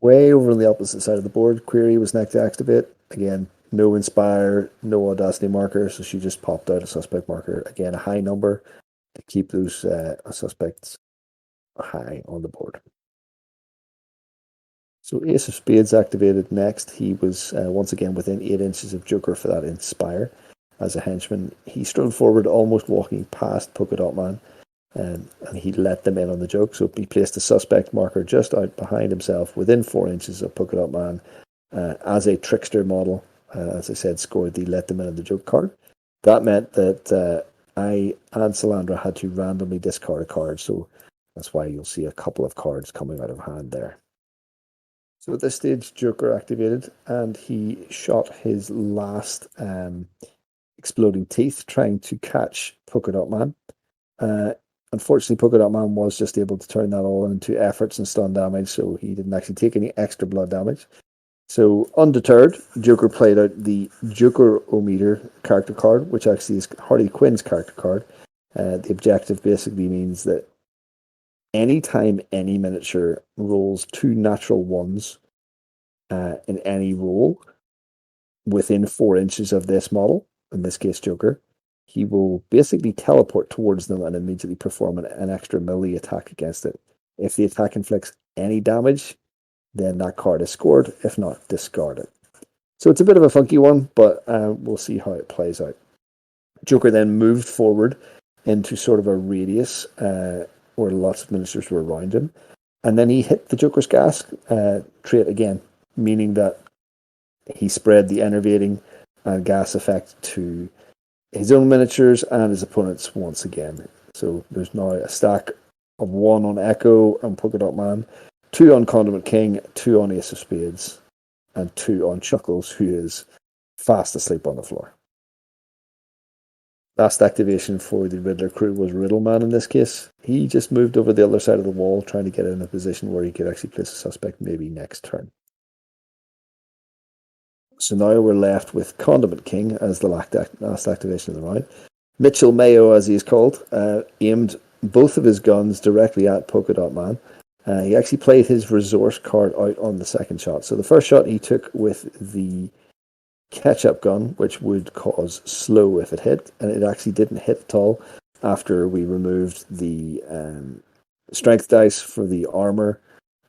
Way over on the opposite side of the board, Query was next to activate. Again, no Inspire, no Audacity marker, so she just popped out a suspect marker. Again, a high number to keep those suspects high on the board. So Ace of Spades activated next. He was once again within 8 inches of Joker for that Inspire. As a henchman, he strode forward, almost walking past Polka Dot Man, and he let them in on the joke. So he placed a suspect marker just out behind himself, within 4 inches of Polka Dot Man, as a trickster model. As I said, scored the let them in on the joke card. That meant that I and Solandra had to randomly discard a card, so that's why you'll see a couple of cards coming out of hand there. So at this stage, Joker activated, and he shot his last exploding teeth trying to catch Polka Dot Man. Unfortunately, Polka Dot Man was just able to turn that all into efforts and stun damage, so he didn't actually take any extra blood damage. So, undeterred, Joker played out the Joker-O-Meter character card, which actually is Harley Quinn's character card. The objective basically means that anytime any miniature rolls 2 natural 1s in any roll within 4 inches of this model, in this case Joker, he will basically teleport towards them and immediately perform an extra melee attack against it. If the attack inflicts any damage, then that card is scored. If not, discard it. So it's a bit of a funky one, but we'll see how it plays out. Joker then moved forward into sort of a radius where lots of miniatures were around him. And then he hit the Joker's gas trait again, meaning that he spread the enervating and gas effect to his own miniatures and his opponents once again. So there's now a stack of 1 on Echo and Polka Dot Man, 2 on Condiment King, 2 on Ace of Spades, and 2 on Chuckles, who is fast asleep on the floor. Last activation for the Riddler crew was Riddleman in this case. He just moved over the other side of the wall, trying to get in a position where he could actually place a suspect maybe next turn. So now we're left with Condiment King as the last activation of the round. Mitchell Mayo, as he is called, aimed both of his guns directly at Polka Dot Man. He actually played his resource card out on the second shot. So the first shot he took with the catch-up gun, which would cause slow if it hit, and it actually didn't hit at all after we removed the strength dice for the armor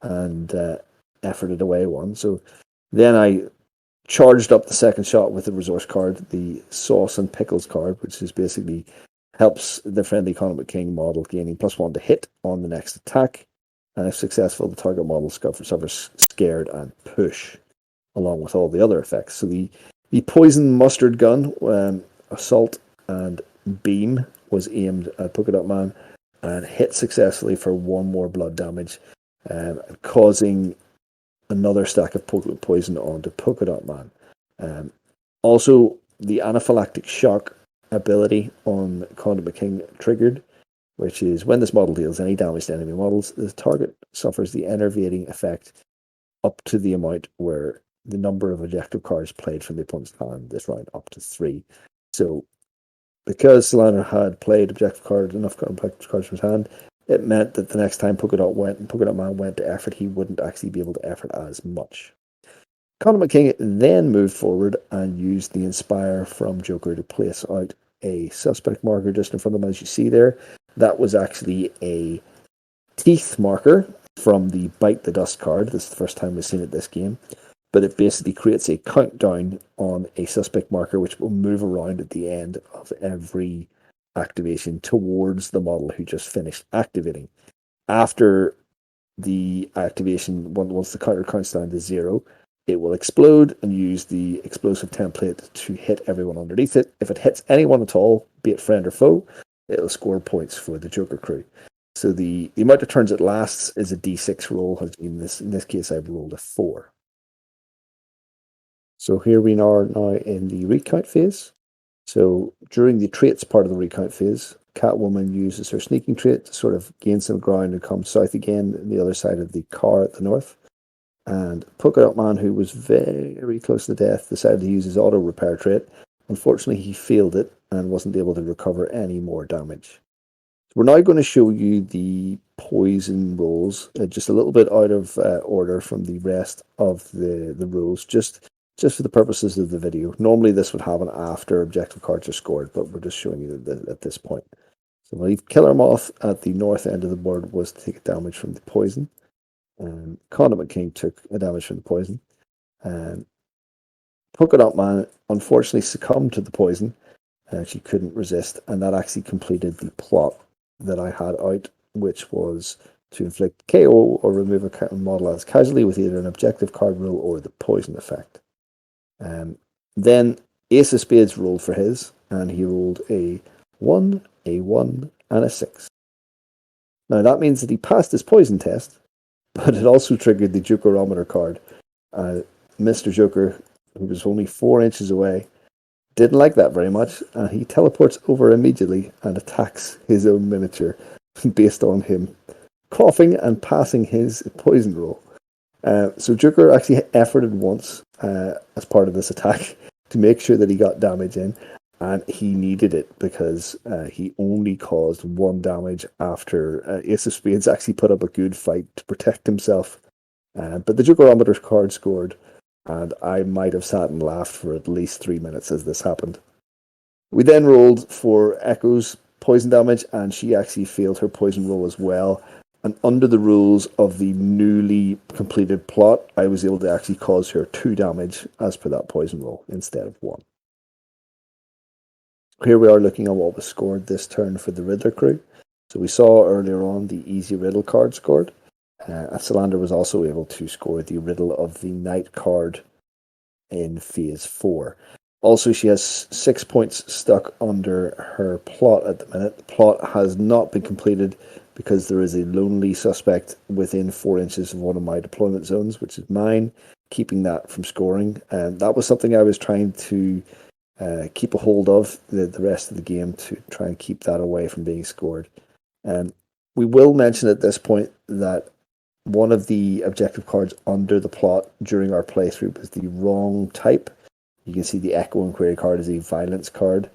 and efforted away one. So then I charged up the second shot with the resource card, the sauce and pickles card, which is basically helps the friendly Conor McKing model gaining +1 to hit on the next attack. And if successful, the target model suffers scared and push, along with all the other effects. So the poison mustard gun, assault and beam, was aimed at Polka Dot Man and hit successfully for 1 more blood damage, causing another stack of poison onto Polka Dot Man. Also, the anaphylactic shock ability on Conor McKing triggered, which is when this model deals any damage to enemy models, the target suffers the enervating effect up to the amount where the number of objective cards played from the opponent's hand this round, up to 3. So, because Solana had played objective cards, enough objective cards from his hand, it meant that the next time Polka Dot Man went to effort, he wouldn't actually be able to effort as much. Conor McKing then moved forward and used the Inspire from Joker to place out a suspect marker just in front of him, as you see there. That was actually a teeth marker from the Bite the Dust card. This is the first time we've seen it this game. But it basically creates a countdown on a suspect marker, which will move around at the end of every activation towards the model who just finished activating. After the activation, once the counter counts down to 0, it will explode and use the explosive template to hit everyone underneath it. If it hits anyone at all, be it friend or foe, it'll score points for the Joker crew. So the amount of turns it lasts is a d6 roll. In this case, I've rolled a 4. So here we are now in the recount phase. So during the traits part of the recount phase, Catwoman uses her sneaking trait to sort of gain some ground and come south again on the other side of the car at the north. And Polka Dot Man, who was very close to death, decided to use his auto repair trait. Unfortunately, he failed it and wasn't able to recover any more damage. We're now going to show you the poison rolls, just a little bit out of order from the rest of the rules, just for the purposes of the video. Normally this would happen after objective cards are scored, but we're just showing you at this point. So I believe Killer Moth at the north end of the board was to take damage from the poison. Conor McKing took a damage from the poison. Polka Dot Man unfortunately succumbed to the poison. She couldn't resist, and that actually completed the plot that I had out, which was to inflict KO or remove a model as casualty with either an objective card rule or the poison effect. Then Ace of Spades rolled for his, and he rolled a 1, a 1, and a 6. Now that means that he passed his poison test, but it also triggered the Jokerometer card. Mr. Joker, who was only 4 inches away, didn't like that very much, and he teleports over immediately and attacks his own miniature based on him coughing and passing his poison roll. So Joker actually efforted once as part of this attack to make sure that he got damage in, and he needed it because he only caused 1 damage after Ace of Spades actually put up a good fight to protect himself. But the Jokerometer card scored, and I might have sat and laughed for at least 3 minutes as this happened. We then rolled for Echo's poison damage, and she actually failed her poison roll as well. And under the rules of the newly completed plot, I was able to actually cause her 2 damage as per that poison roll instead of 1. Here we are looking at what was scored this turn for the Riddler crew. So we saw earlier on the easy riddle card scored. Salander was also able to score the riddle of the night card in phase 4. Also, she has 6 points stuck under her plot at the minute. The plot has not been completed because there is a lonely suspect within 4 inches of one of my deployment zones, which is mine, keeping that from scoring. And that was something I was trying to keep a hold of the rest of the game, to try and keep that away from being scored. We will mention at this point that one of the objective cards under the plot during our playthrough was the wrong type. You can see the Echo Inquiry card is a violence card,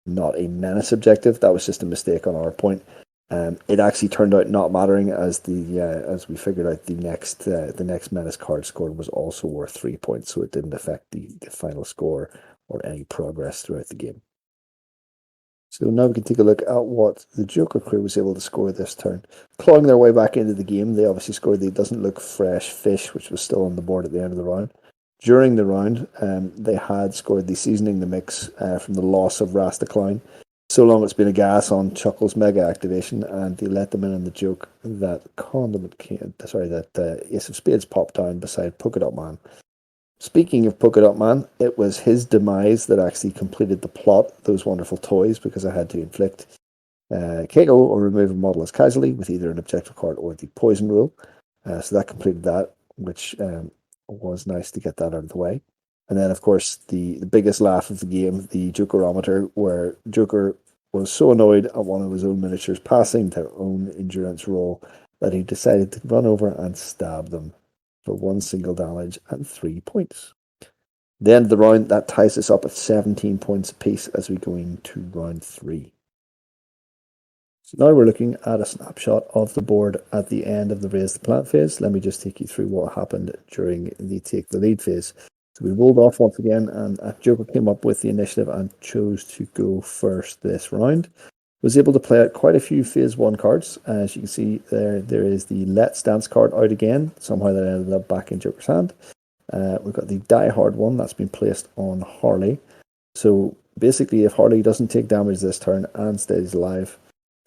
not a menace objective. That was just a mistake on our point. It actually turned out not mattering as as we figured out the next menace card scored was also worth 3 points, so it didn't affect the final score or any progress throughout the game. So now we can take a look at what the Joker crew was able to score this turn. Clawing their way back into the game, they obviously scored the Doesn't Look Fresh Fish, which was still on the board at the end of the round. During the round, they had scored the Seasoning the Mix from the loss of Ras Decline. So long it's been a gas on Chuckle's mega activation, and they let them in on the joke that Ace of Spades popped down beside Polka Dot Man. Speaking of Polka Dot Man, it was his demise that actually completed the plot, those wonderful toys, because I had to inflict KO or remove a model as casualty with either an objective card or the poison rule. So that completed that, which was nice to get that out of the way. And then, of course, the biggest laugh of the game, the Jokerometer, where Joker was so annoyed at one of his own miniatures passing their own endurance roll that he decided to run over and stab them for 1 single damage and 3 points. The end of the round, that ties us up at 17 points apiece as we go into round 3. So now we're looking at a snapshot of the board at the end of the Raise the Plant phase. Let me just take you through what happened during the Take the Lead phase. So we rolled off once again, and Joker came up with the initiative and chose to go first this round. Was able to play out quite a few Phase 1 cards. As you can see, there is the Let's Dance card out again. Somehow that ended up back in Joker's hand. We've got the Die Hard one that's been placed on Harley. So basically, if Harley doesn't take damage this turn and stays alive,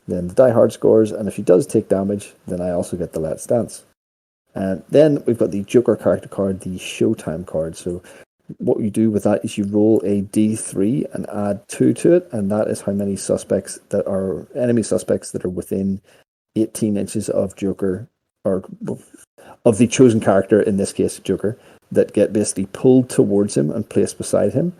then the Die Hard scores, and if he does take damage, then I also get the Let's Dance. And then we've got the Joker character card, the Showtime card. So what you do with that is you roll a d3 and add 2 to it, and that is how many suspects that are enemy suspects that are within 18 inches of Joker, or of the chosen character, in this case Joker, that get basically pulled towards him and placed beside him.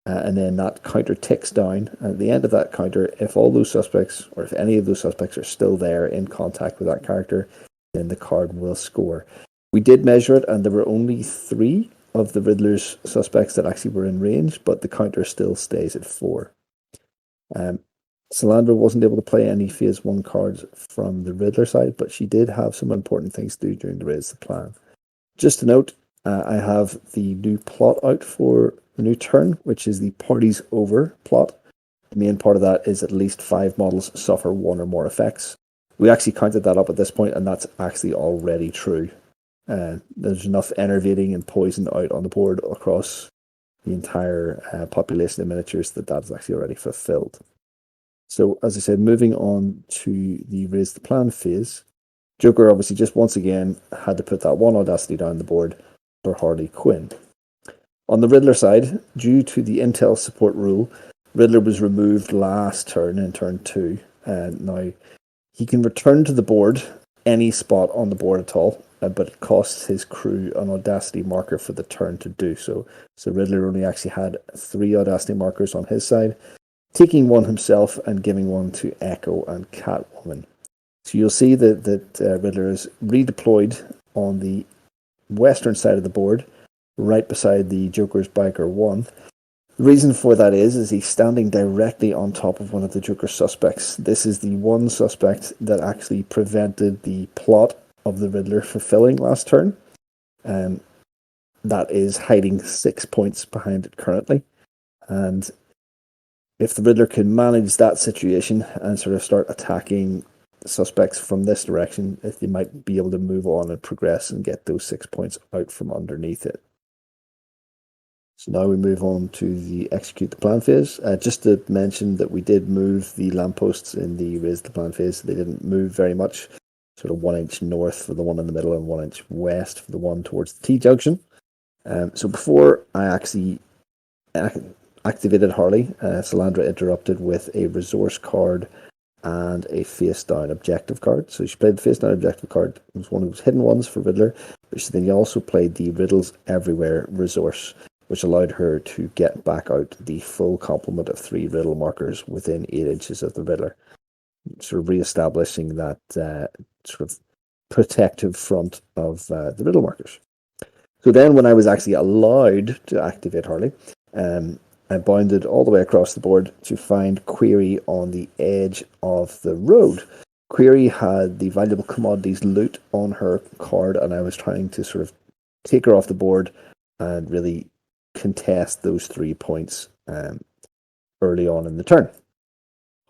And then that counter ticks down. And at the end of that counter, if all those suspects, or if any of those suspects are still there in contact with that character, then the card will score. We did measure it, and there were only 3 of the Riddler's suspects that actually were in range, but the counter still stays at 4. Salandra wasn't able to play any Phase 1 cards from the Riddler side, but she did have some important things to do during the Raise the Plan. Just to note, I have the new plot out for the new turn, which is the Party's Over plot. The main part of that is at least 5 models suffer 1 or more effects. We actually counted that up at this point, and that's actually already true. There's enough enervating and poison out on the board across the entire population of miniatures that's actually already fulfilled. So, as I said, moving on to the Raise the Plan phase, Joker obviously just once again had to put that 1 audacity down the board for Harley Quinn. On the Riddler side, due to the Intel support rule, Riddler was removed last turn in turn 2. Now, he can return to the board any spot on the board at all, but it costs his crew an audacity marker for the turn to do so. So Riddler only actually had 3 audacity markers on his side, taking 1 himself and giving 1 to Echo and Catwoman. So you'll see that Riddler is redeployed on the western side of the board, right beside the Joker's Biker 1. The reason for that is he's standing directly on top of one of the Joker's suspects. This is the one suspect that actually prevented the plot of the Riddler fulfilling last turn. That is hiding 6 points behind it currently. And if the Riddler can manage that situation and sort of start attacking suspects from this direction, they might be able to move on and progress and get those 6 points out from underneath it. So now we move on to the Execute the Plan phase. Just to mention that we did move the lampposts in the Raise the Plan phase. They didn't move very much, sort of 1 inch north for the one in the middle and 1 inch west for the one towards the T-junction. So before I actually activated Harley, Salandra interrupted with a resource card and a face down objective card. So she played the face down objective card. It was one of those hidden ones for Riddler, but then you also played the Riddles Everywhere resource, which allowed her to get back out the full complement of 3 riddle markers within 8 inches of the Riddler, sort of re-establishing that sort of protective front of the riddle markers. So then when I was actually allowed to activate Harley, I bounded all the way across the board to find Query on the edge of the road. Query had the valuable commodities loot on her card, and I was trying to sort of take her off the board and really contest those 3 points early on in the turn.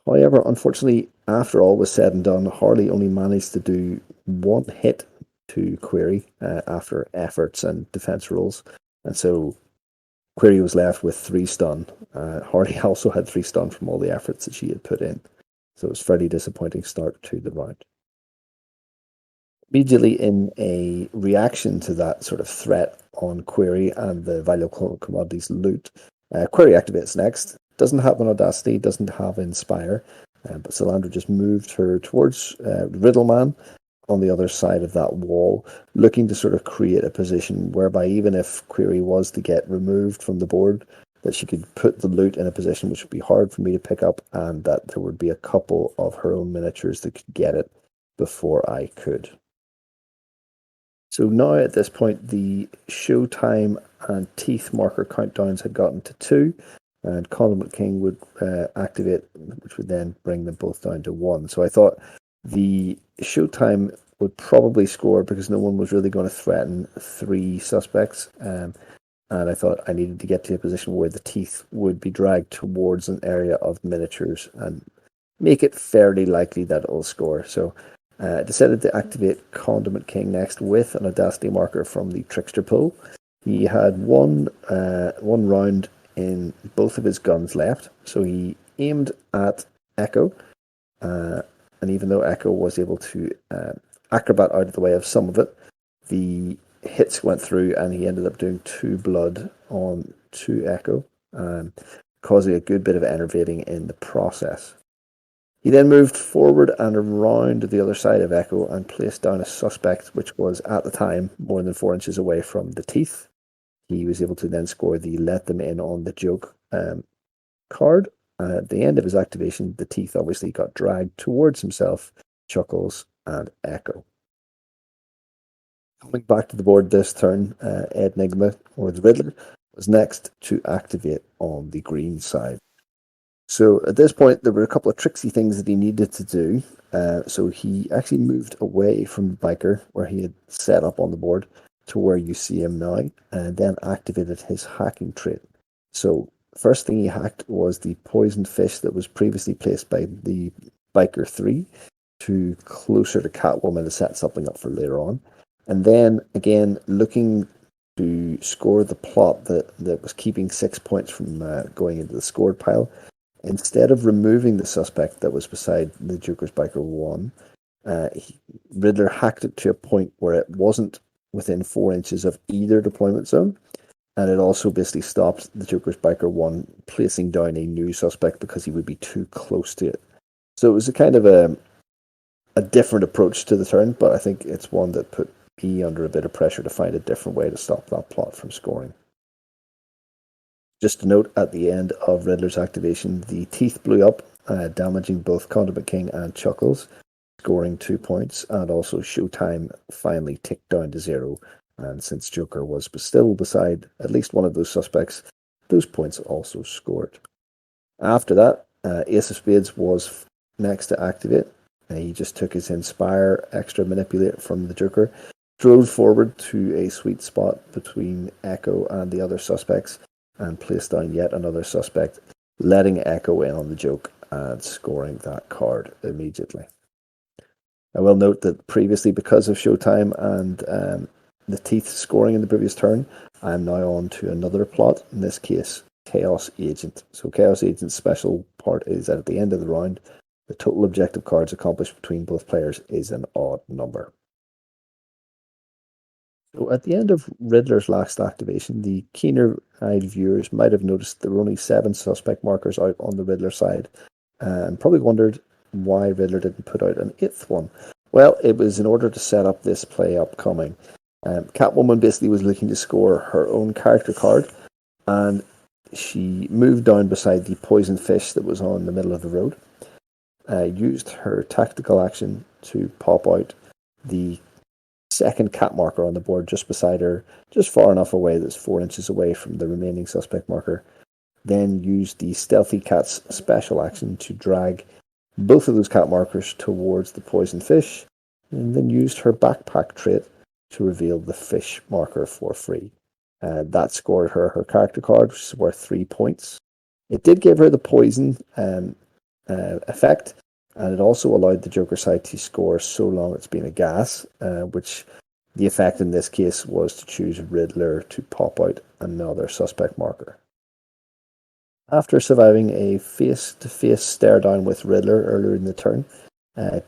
However, unfortunately, after all was said and done, Harley only managed to do one hit to Query after efforts and defense rolls, and so Query was left with 3 stun. Harley also had 3 stun from all the efforts that she had put in, so it was a fairly disappointing start to the round. Immediately in a reaction to that sort of threat on Query and the valuable commodities loot, Query activates next. Doesn't have an Audacity, doesn't have Inspire, but Solandra just moved her towards Riddleman on the other side of that wall, looking to sort of create a position whereby even if Query was to get removed from the board, that she could put the loot in a position which would be hard for me to pick up, and that there would be a couple of her own miniatures that could get it before I could. So now at this point, the Showtime and Teeth marker countdowns had gotten to 2, and Condiment King would activate, which would then bring them both down to 1. So I thought the Showtime would probably score because no one was really going to threaten 3 suspects. And I thought I needed to get to a position where the Teeth would be dragged towards an area of miniatures and make it fairly likely that it'll score. So I decided to activate Condiment King next with an Audacity marker from the Trickster pool. He had one round in both of his guns left, so he aimed at Echo, and even though Echo was able to acrobat out of the way of some of it, the hits went through and he ended up doing 2 blood on 2 Echo, causing a good bit of enervating in the process. He then moved forward and around the other side of Echo and placed down a suspect which was at the time more than 4 inches away from the Teeth. He was able to then score the Let Them In on the Joke card. And at the end of his activation, the Teeth obviously got dragged towards himself, Chuckles, and Echo. Coming back to the board this turn, Enigma, or the Riddler, was next to activate on the green side. So at this point, there were a couple of tricksy things that he needed to do. So he actually moved away from the biker where he had set up on the board to where you see him now, and then activated his hacking trait. So first thing he hacked was the poisoned fish that was previously placed by the biker 3 to closer to Catwoman to set something up for later on. And then again, looking to score the plot that was keeping 6 points from going into the scored pile, instead of removing the suspect that was beside the Joker's biker 1, Riddler hacked it to a point where it wasn't within 4 inches of either deployment zone, and it also basically stopped the Joker's biker 1 placing down a new suspect because he would be too close to it. So it was a kind of a different approach to the turn, but I think it's one that put E under a bit of pressure to find a different way to stop that plot from scoring. Just a note, at the end of Riddler's activation, the Teeth blew up, damaging both Condiment King and Chuckles, scoring 2 points, and also Showtime finally ticked down to 0. And since Joker was still beside at least one of those suspects, those points also scored. After that, Ace of Spades was next to activate. He just took his Inspire extra manipulate from the Joker, drove forward to a sweet spot between Echo and the other suspects, and placed down yet another suspect, letting Echo in on the Joke and scoring that card immediately. I will note that previously, because of Showtime and the Teeth scoring in the previous turn, I am now on to another plot, in this case, Chaos Agent. So Chaos Agent's special part is that at the end of the round, the total objective cards accomplished between both players is an odd number. So at the end of Riddler's last activation, the keener-eyed viewers might have noticed there were only 7 suspect markers out on the Riddler side, and probably wondered why Riddler didn't put out an 8th one. Well, it was in order to set up this play upcoming. Catwoman basically was looking to score her own character card, and she moved down beside the poisoned fish that was on the middle of the road, used her tactical action to pop out the second cat marker on the board just beside her, just far enough away that's 4 inches away from the remaining suspect marker, then used the stealthy cat's special action to drag both of those cat markers towards the poison fish, and then used her backpack trait to reveal the fish marker for free. That scored her her character card, which is worth 3 points. It did give her the poison effect, and it also allowed the Joker side to score so long it's been a gas, which the effect in this case was to choose Riddler to pop out another suspect marker. After surviving a face-to-face stare-down with Riddler earlier in the turn,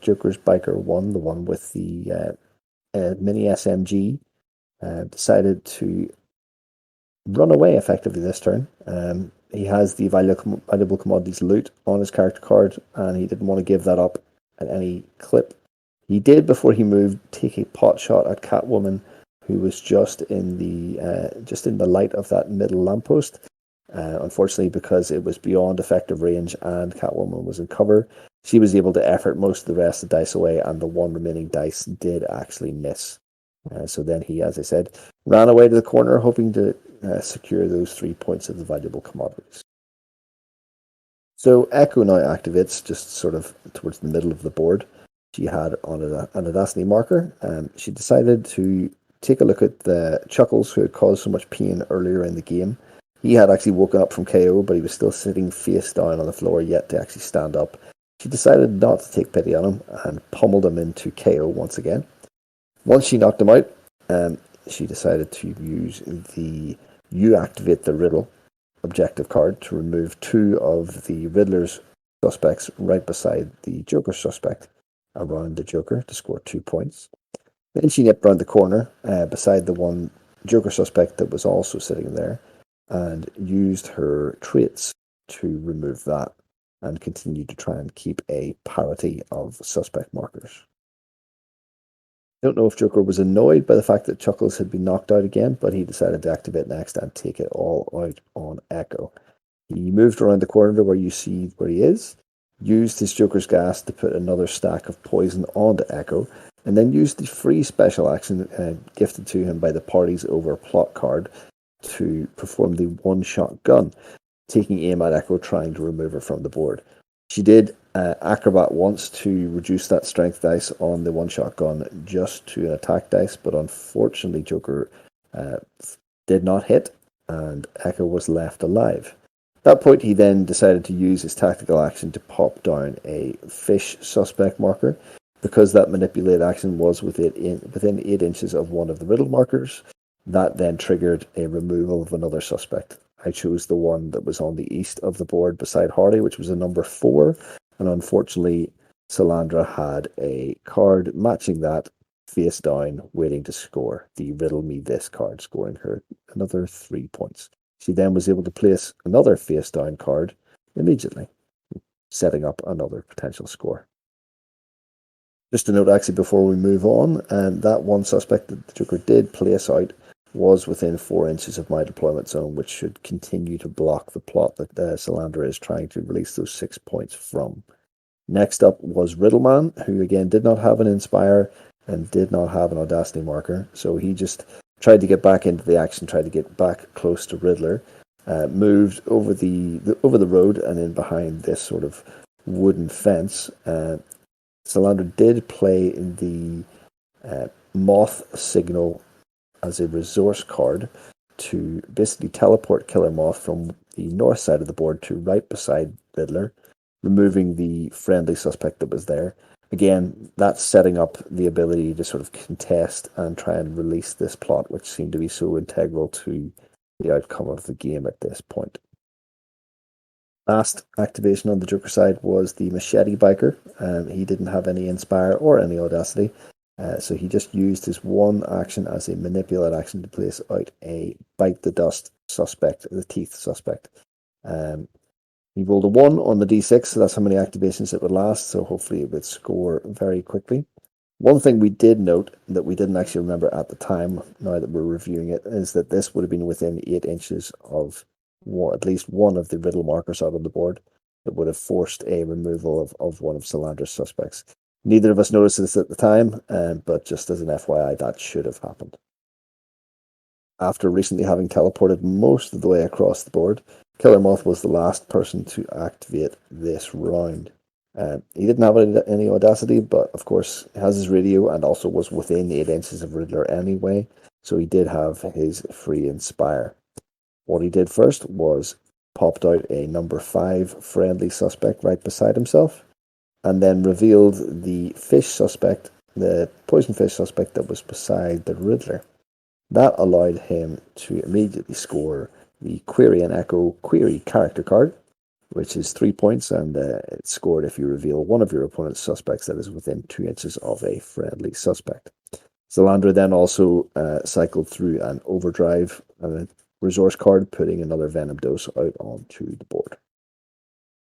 Joker's biker 1, the one with the mini SMG, decided to run away effectively this turn. He has the valuable commodities loot on his character card, and he didn't want to give that up at any clip. He did, before he moved, take a pot shot at Catwoman, who was just in the light of that middle lamppost. Unfortunately, because it was beyond effective range and Catwoman was in cover, she was able to effort most of the rest of the dice away, and the one remaining dice did actually miss. So then he, as I said, ran away to the corner, hoping to secure those 3 points of the valuable commodities. So Echo now activates just sort of towards the middle of the board. She had on an audacity marker. She decided to take a look at the Chuckles, who had caused so much pain earlier in the game. He had actually woken up from KO, but he was still sitting face down on the floor, yet to actually stand up. She decided not to take pity on him and pummeled him into KO once again. Once she knocked him out, she decided to use the You Activate the Riddle objective card to remove 2 of the Riddler's suspects right beside the Joker suspect around the Joker to score 2 points. Then she nipped around the corner beside the one Joker suspect that was also sitting there and used her traits to remove that and continue to try and keep a parity of suspect markers. I don't know if Joker was annoyed by the fact that Chuckles had been knocked out again, but he decided to activate next and take it all out on Echo. He moved around the corner to where you see where he is, used his Joker's gas to put another stack of poison onto Echo, and then used the free special action gifted to him by the Parties Over plot card to perform the one-shot gun, taking aim at Echo, trying to remove her from the board. She did acrobat once to reduce that strength dice on the one-shot gun just to an attack dice, but unfortunately Joker did not hit, and Echo was left alive. At that point, he then decided to use his tactical action to pop down a fish suspect marker. Because that manipulate action was within 8 inches of one of the riddle markers, that then triggered a removal of another suspect. I chose the one that was on the east of the board beside Hardy, which was a number 4, and unfortunately, Salandra had a card matching that face down, waiting to score the Riddle Me This card, scoring her another 3 points. She then was able to place another face down card immediately, setting up another potential score. Just a note, actually, before we move on, that one suspect that the Joker did place out was within 4 inches of my deployment zone, which should continue to block the plot that Salandra is trying to release those 6 points from. Next up was Riddleman, who again did not have an Inspire and did not have an Audacity marker, so he just tried to get back into the action, tried to get back close to Riddler, moved over the road and in behind this sort of wooden fence. Salandra did play in the Moth Signal as a resource card to basically teleport Killer Moth from the north side of the board to right beside Riddler, removing the friendly suspect that was there. Again, that's setting up the ability to sort of contest and try and release this plot, which seemed to be so integral to the outcome of the game at this point. Last activation on the Joker side was the Machete Biker. He didn't have any Inspire or any Audacity, so he just used his one action as a manipulate action to place out a Bite the Dust suspect, the Teeth suspect. He rolled a 1 on the d6, so that's how many activations it would last, so hopefully it would score very quickly. One thing we did note that we didn't actually remember at the time, now that we're reviewing it, is that this would have been within 8 inches of at least one of the riddle markers out on the board that would have forced a removal of one of Salandra's suspects. Neither of us noticed this at the time, but just as an FYI, that should have happened. After recently having teleported most of the way across the board, Killer Moth was the last person to activate this round. He didn't have any audacity, but of course he has his radio and also was within 8 inches of Riddler anyway, so he did have his free inspire. What he did first was popped out a number 5 friendly suspect right beside himself, and then revealed the fish suspect, the poison fish suspect that was beside the Riddler. That allowed him to immediately score the Query and Echo Query character card, which is 3 points, and it's scored if you reveal one of your opponent's suspects that is within 2 inches of a friendly suspect. Zalandra then also cycled through an overdrive resource card, putting another Venom Dose out onto the board.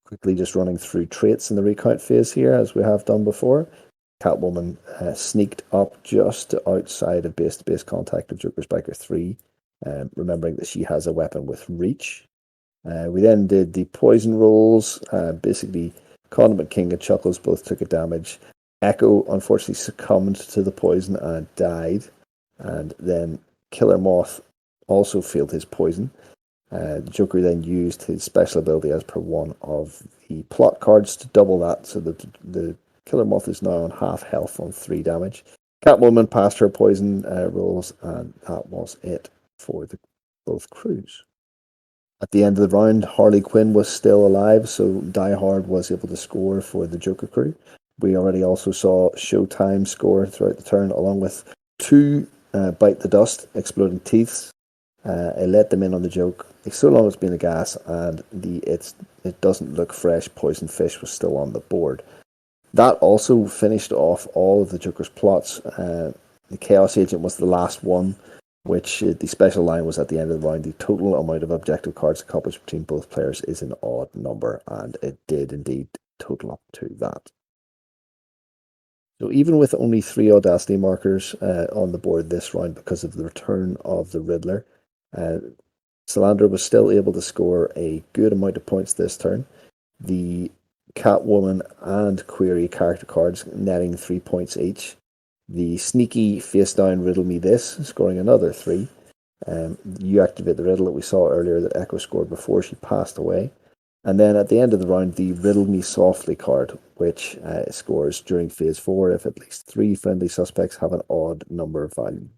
Quickly just running through traits in the recount phase here, as we have done before. Catwoman sneaked up just outside of base-to-base contact of Joker Spiker 3, remembering that she has a weapon with reach. We then did the poison rolls. Basically, Condiment King and Chuckles both took a damage. Echo unfortunately succumbed to the poison and died. And then Killer Moth also failed his poison. Joker then used his special ability as per one of the plot cards to double that, so that the Killer Moth is now on half health on 3 damage. Catwoman passed her poison rolls, and that was it for both crews. At the end of the round, Harley Quinn was still alive, so Die Hard was able to score for the Joker crew. We already also saw Showtime score throughout the turn, along with 2 Bite the Dust, Exploding Teeths. I let them in on the joke. So long as it's been a gas, and it doesn't look fresh, Poison Fish was still on the board. That also finished off all of the Joker's plots. The Chaos Agent was the last one, which the special line was at the end of the round. The total amount of objective cards accomplished between both players is an odd number, and it did indeed total up to that. So even with only 3 Audacity markers on the board this round because of the return of the Riddler, Zalandra was still able to score a good amount of points this turn. The Catwoman and Query character cards netting 3 points each. The sneaky face down Riddle Me This, scoring another 3. You activate the riddle that we saw earlier that Echo scored before she passed away. And then at the end of the round, the Riddle Me Softly card, which scores during phase 4 if at least 3 friendly suspects have an odd number value.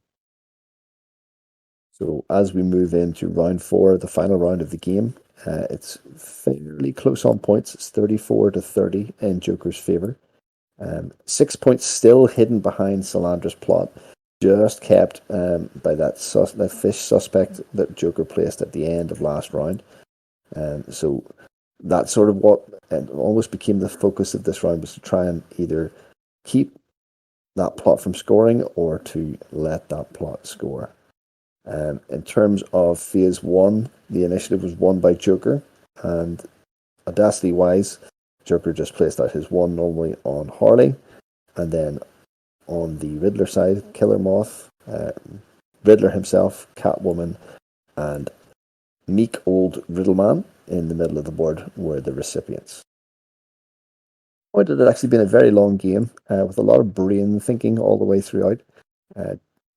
So as we move into round 4, the final round of the game, it's fairly close on points. It's 34-30 in Joker's favour. 6 points still hidden behind Zalandra's plot, just kept by that fish suspect that Joker placed at the end of last round. So that's sort of what almost became the focus of this round, was to try and either keep that plot from scoring or to let that plot score. In terms of phase 1, the initiative was won by Joker, and audacity-wise, Joker just placed out his 1 normally on Harley, and then on the Riddler side, Killer Moth, Riddler himself, Catwoman, and meek old Riddleman in the middle of the board were the recipients. It had actually been a very long game with a lot of brain thinking all the way throughout.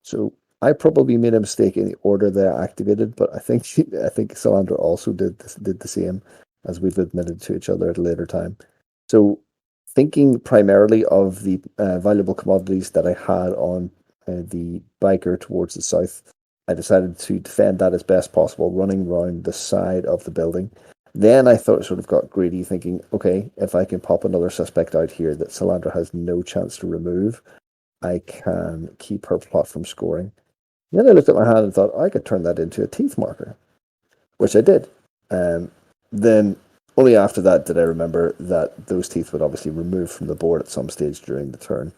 So I probably made a mistake in the order that I activated, but I think Zalandra also did the same, as we've admitted to each other at a later time. So thinking primarily of the valuable commodities that I had on the biker towards the south, I decided to defend that as best possible, running around the side of the building. Then I sort of got greedy, thinking, okay, if I can pop another suspect out here that Zalandra has no chance to remove, I can keep her plot from scoring. Then I looked at my hand and thought, I could turn that into a teeth marker, which I did. Then only after that did I remember that those teeth would obviously remove from the board at some stage during the turn,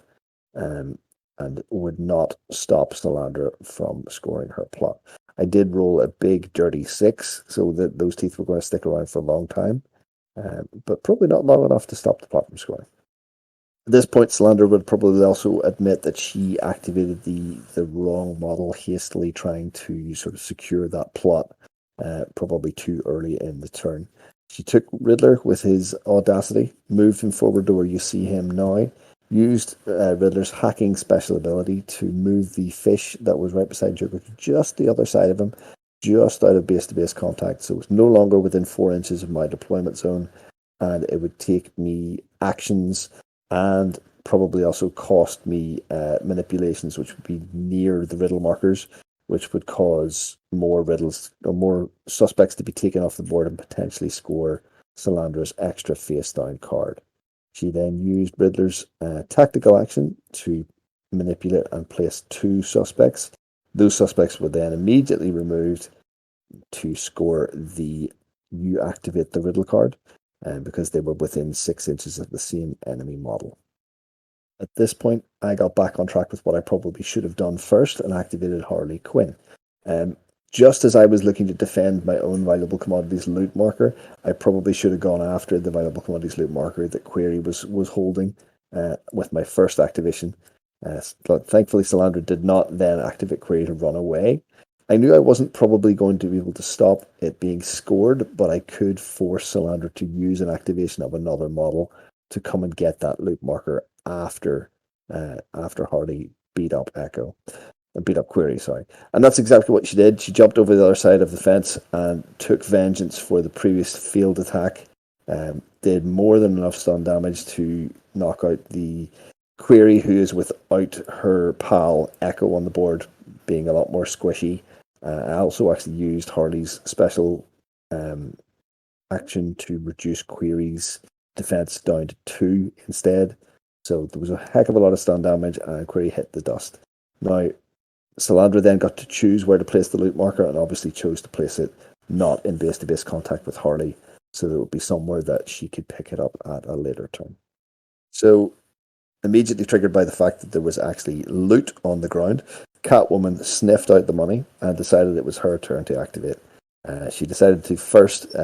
and would not stop Zalandra from scoring her plot. I did roll a big dirty 6, so that those teeth were going to stick around for a long time, but probably not long enough to stop the plot from scoring. At this point, Zalandra would probably also admit that she activated the wrong model, hastily trying to sort of secure that plot, probably too early in the turn. She took Riddler with his audacity, moved him forward to where you see him now, used Riddler's hacking special ability to move the fish that was right beside Joker to just the other side of him, just out of base-to-base contact, so it's no longer within 4 inches of my deployment zone. and it would take me actions and probably also cost me manipulations, which would be near the riddle markers, which would cause more riddles or more suspects to be taken off the board and potentially score Solandra's extra face down card. She then used Riddler's tactical action to manipulate and place two suspects. Those suspects were then immediately removed to score the you activate the riddle card, because they were within 6 inches of the same enemy model. At this point, I got back on track with what I probably should have done first and activated Harley Quinn. Um, just as I was looking to defend my own valuable commodities loot marker, I probably should have gone after the valuable commodities loot marker that Query was holding with my first activation. But thankfully, Solandra did not then activate Query to run away. I knew I wasn't probably going to be able to stop it being scored, but I could force Solandra to use an activation of another model to come and get that loot marker after Harley beat up Query, sorry. And that's exactly what she did. She jumped over the other side of the fence and took vengeance for the previous failed attack. Did more than enough stun damage to knock out the Query, who is without her pal Echo on the board, being a lot more squishy. I also actually used Harley's special action to reduce Query's defense down to 2 instead. So there was a heck of a lot of stun damage, and Query hit the dust. Now, Solandra then got to choose where to place the loot marker, and obviously chose to place it not in base-to-base contact with Harley, so that it would be somewhere that she could pick it up at a later turn. So, immediately triggered by the fact that there was actually loot on the ground, Catwoman sniffed out the money and decided it was her turn to activate. She decided to first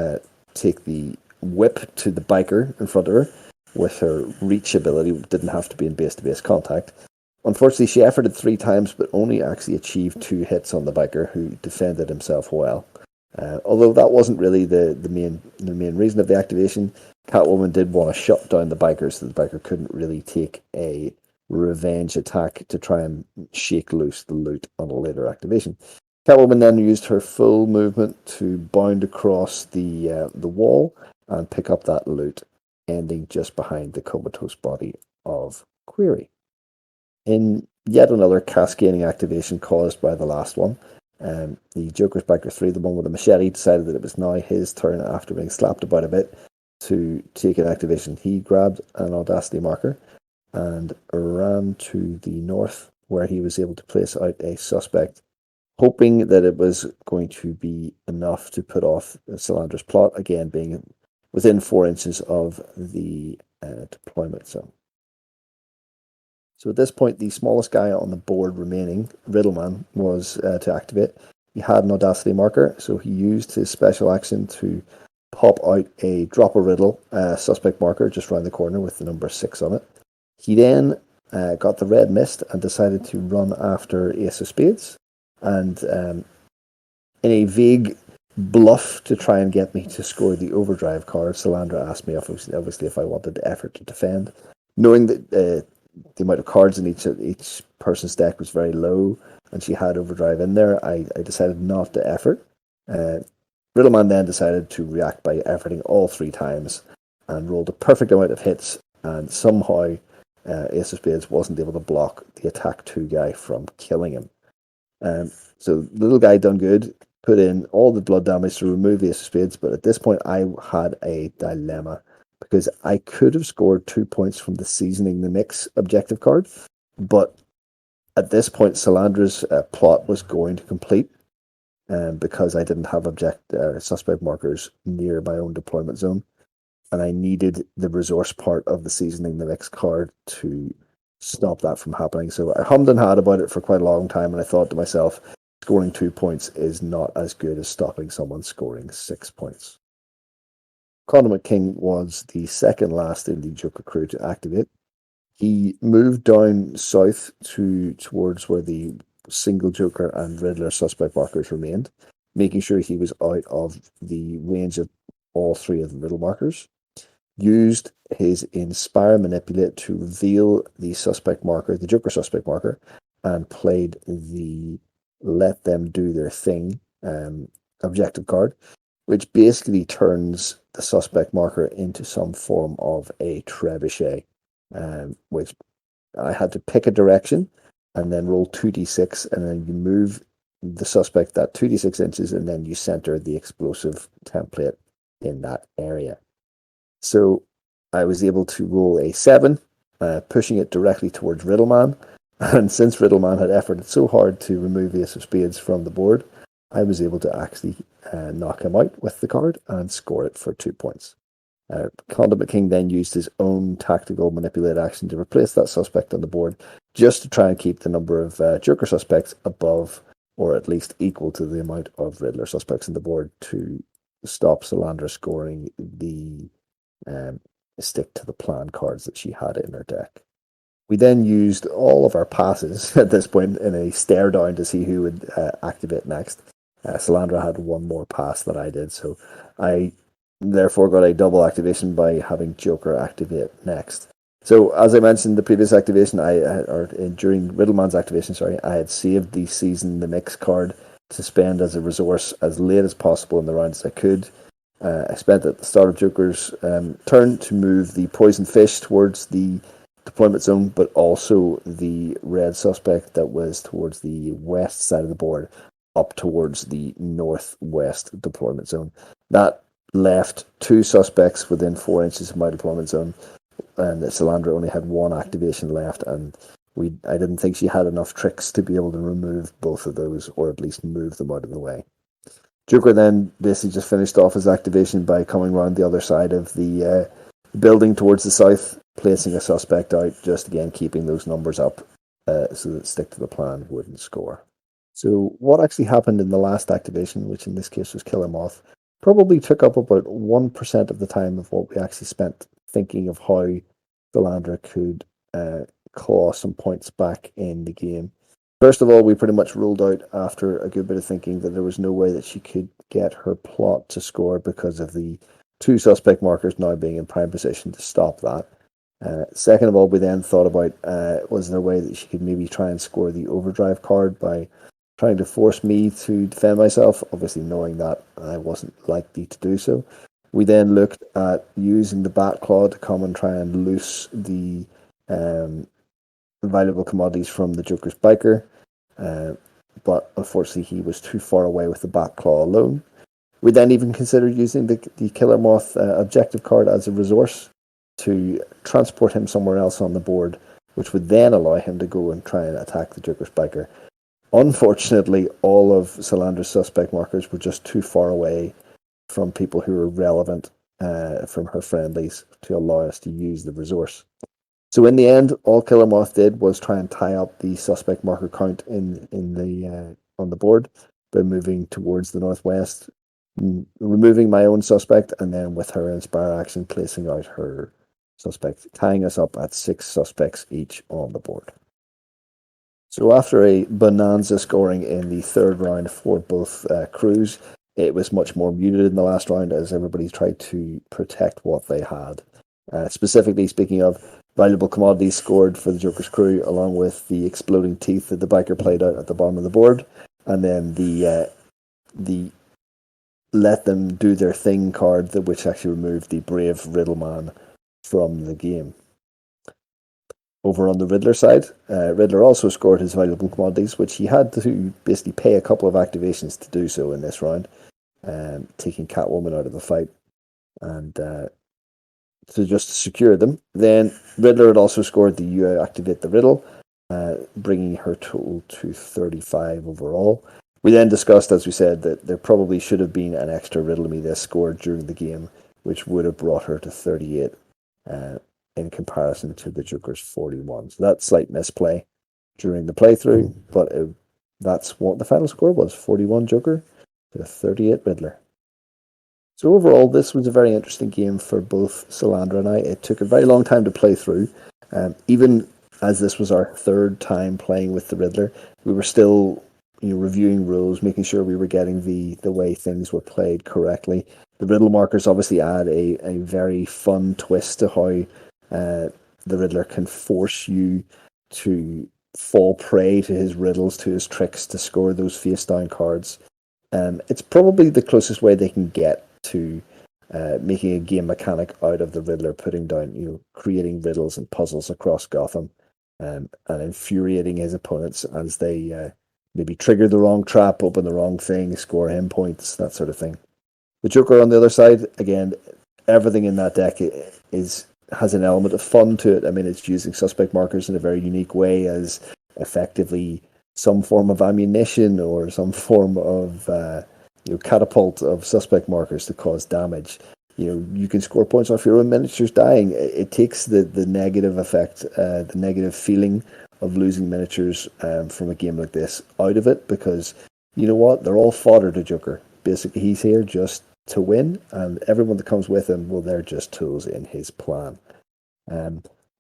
take the whip to the biker in front of her with her reach ability. Didn't have to be in base-to-base contact. Unfortunately, she efforted 3 times, but only actually achieved 2 hits on the biker, who defended himself well. Although that wasn't really the main reason of the activation, Catwoman did want to shut down the biker so the biker couldn't really take a revenge attack to try and shake loose the loot on a later activation. Catwoman then used her full movement to bound across the wall and pick up that loot, ending just behind the comatose body of Query. In yet another cascading activation caused by the last one, the Joker's biker 3, the one with the machete, decided that it was now his turn after being slapped about a bit to take an activation. He grabbed an audacity marker and ran to the north, where he was able to place out a suspect, hoping that it was going to be enough to put off Solandra's plot, again being within 4 inches of the deployment zone. So at this point, the smallest guy on the board remaining, Riddleman, was to activate. He had an audacity marker, so he used his special action to pop out a drop a riddle suspect marker just around the corner with the number 6 on it. He then got the red mist and decided to run after Ace of Spades. And in a vague bluff to try and get me to score the overdrive card, Solandra asked me obviously if I wanted the effort to defend. Knowing that the amount of cards in each person's deck was very low, and she had overdrive in there, I decided not to effort. Riddleman then decided to react by efforting all 3 times and rolled a perfect amount of hits, and somehow Ace of Spades wasn't able to block the attack 2 guy from killing him. So the little guy done good, put in all the blood damage to remove the Ace of Spades, but at this point I had a dilemma, because I could have scored 2 points from the Seasoning the Mix objective card, but at this point Solandra's plot was going to complete, because I didn't have suspect markers near my own deployment zone, and I needed the resource part of the Seasoning the Mix card to stop that from happening. So I hummed and hawed about it for quite a long time, and I thought to myself, scoring 2 points is not as good as stopping someone scoring 6 points. Condiment King was the second last in the Joker crew to activate. He moved down south towards where the single Joker and Riddler suspect markers remained, making sure he was out of the range of all 3 of the riddle markers. Used his Inspire Manipulate to reveal the suspect marker, the Joker suspect marker, and played the Let Them Do Their Thing objective card. which basically turns the suspect marker into some form of a trebuchet, which I had to pick a direction and then roll 2d6, and then you move the suspect that 2d6 inches, and then you center the explosive template in that area. So I was able to roll a 7, pushing it directly towards Riddleman. And since Riddleman had efforted so hard to remove Ace of Spades from the board, I was able to actually knock him out with the card and score it for 2 points. Condiment King then used his own tactical manipulate action to replace that suspect on the board, just to try and keep the number of Joker suspects above or at least equal to the amount of Riddler suspects on the board to stop Salandra scoring the stick to the plan cards that she had in her deck. We then used all of our passes at this point in a stare down to see who would activate next. Salandra had one more pass than I did, so I therefore got a double activation by having Joker activate next. So as I mentioned, the previous activation, during Riddleman's activation, I had saved the Season the Mix card to spend as a resource as late as possible in the round as I could. I spent at the start of Joker's turn to move the Poison Fish towards the deployment zone, but also the red suspect that was towards the west side of the board up towards the northwest deployment zone. That left 2 suspects within 4 inches of my deployment zone, and Salandra only had 1 activation left, and I didn't think she had enough tricks to be able to remove both of those, or at least move them out of the way. Joker then basically just finished off his activation by coming around the other side of the building towards the south, placing a suspect out, just again keeping those numbers up so that Stick to the Plan wouldn't score. So what actually happened in the last activation, which in this case was Killer Moth, probably took up about 1% of the time of what we actually spent thinking of how Salandra could claw some points back in the game. First of all, we pretty much ruled out after a good bit of thinking that there was no way that she could get her plot to score because of the 2 suspect markers now being in prime position to stop that. Second of all, we then thought about was there a way that she could maybe try and score the overdrive card by trying to force me to defend myself, obviously knowing that I wasn't likely to do so. We then looked at using the Bat Claw to come and try and loose the valuable commodities from the Joker's biker, but unfortunately he was too far away with the Bat Claw alone. We then even considered using the Killer Moth objective card as a resource to transport him somewhere else on the board, which would then allow him to go and try and attack the Joker's biker. Unfortunately, all of Salandra's suspect markers were just too far away from people who were relevant from her friendlies to allow us to use the resource. So in the end, all Killer Moth did was try and tie up the suspect marker count in the on the board by moving towards the northwest, removing my own suspect, and then with her inspire action placing out her suspect, tying us up at 6 suspects each on the board. So after a bonanza scoring in the third round for both crews, it was much more muted in the last round as everybody tried to protect what they had. Specifically speaking of, valuable commodities scored for the Joker's crew, along with the exploding teeth that the biker played out at the bottom of the board, and then the let them do their thing card, which actually removed the brave Riddleman from the game. Over on the Riddler side, Riddler also scored his valuable commodities, which he had to basically pay a couple of activations to do so in this round, taking Catwoman out of the fight and to just secure them. Then Riddler had also scored the You Activate the Riddle, bringing her total to 35 overall. We then discussed, as we said, that there probably should have been an extra Riddle Me This scored during the game, which would have brought her to 38 in comparison to the Joker's 41. So that's slight misplay during the playthrough, but that's what the final score was, 41 Joker to 38 Riddler. So overall, this was a very interesting game for both Salandra and I. It took a very long time to play through. Even as this was our third time playing with the Riddler, we were still reviewing rules, making sure we were getting the way things were played correctly. The Riddle markers obviously add a very fun twist to how the Riddler can force you to fall prey to his riddles, to his tricks, to score those face down cards. It's probably the closest way they can get to making a game mechanic out of the Riddler, putting down, creating riddles and puzzles across Gotham, and infuriating his opponents as they maybe trigger the wrong trap, open the wrong thing, score him points, that sort of thing. The Joker on the other side, again, everything in that deck has an element of fun to it. I mean, it's using suspect markers in a very unique way as effectively some form of ammunition or some form of catapult of suspect markers to cause damage. You can score points off your own miniatures dying. It takes the negative effect, the negative feeling of losing miniatures from a game like this out of it, because you know what? They're all fodder to Joker. Basically, he's here just to win, and everyone that comes with him, well, they're just tools in his plan.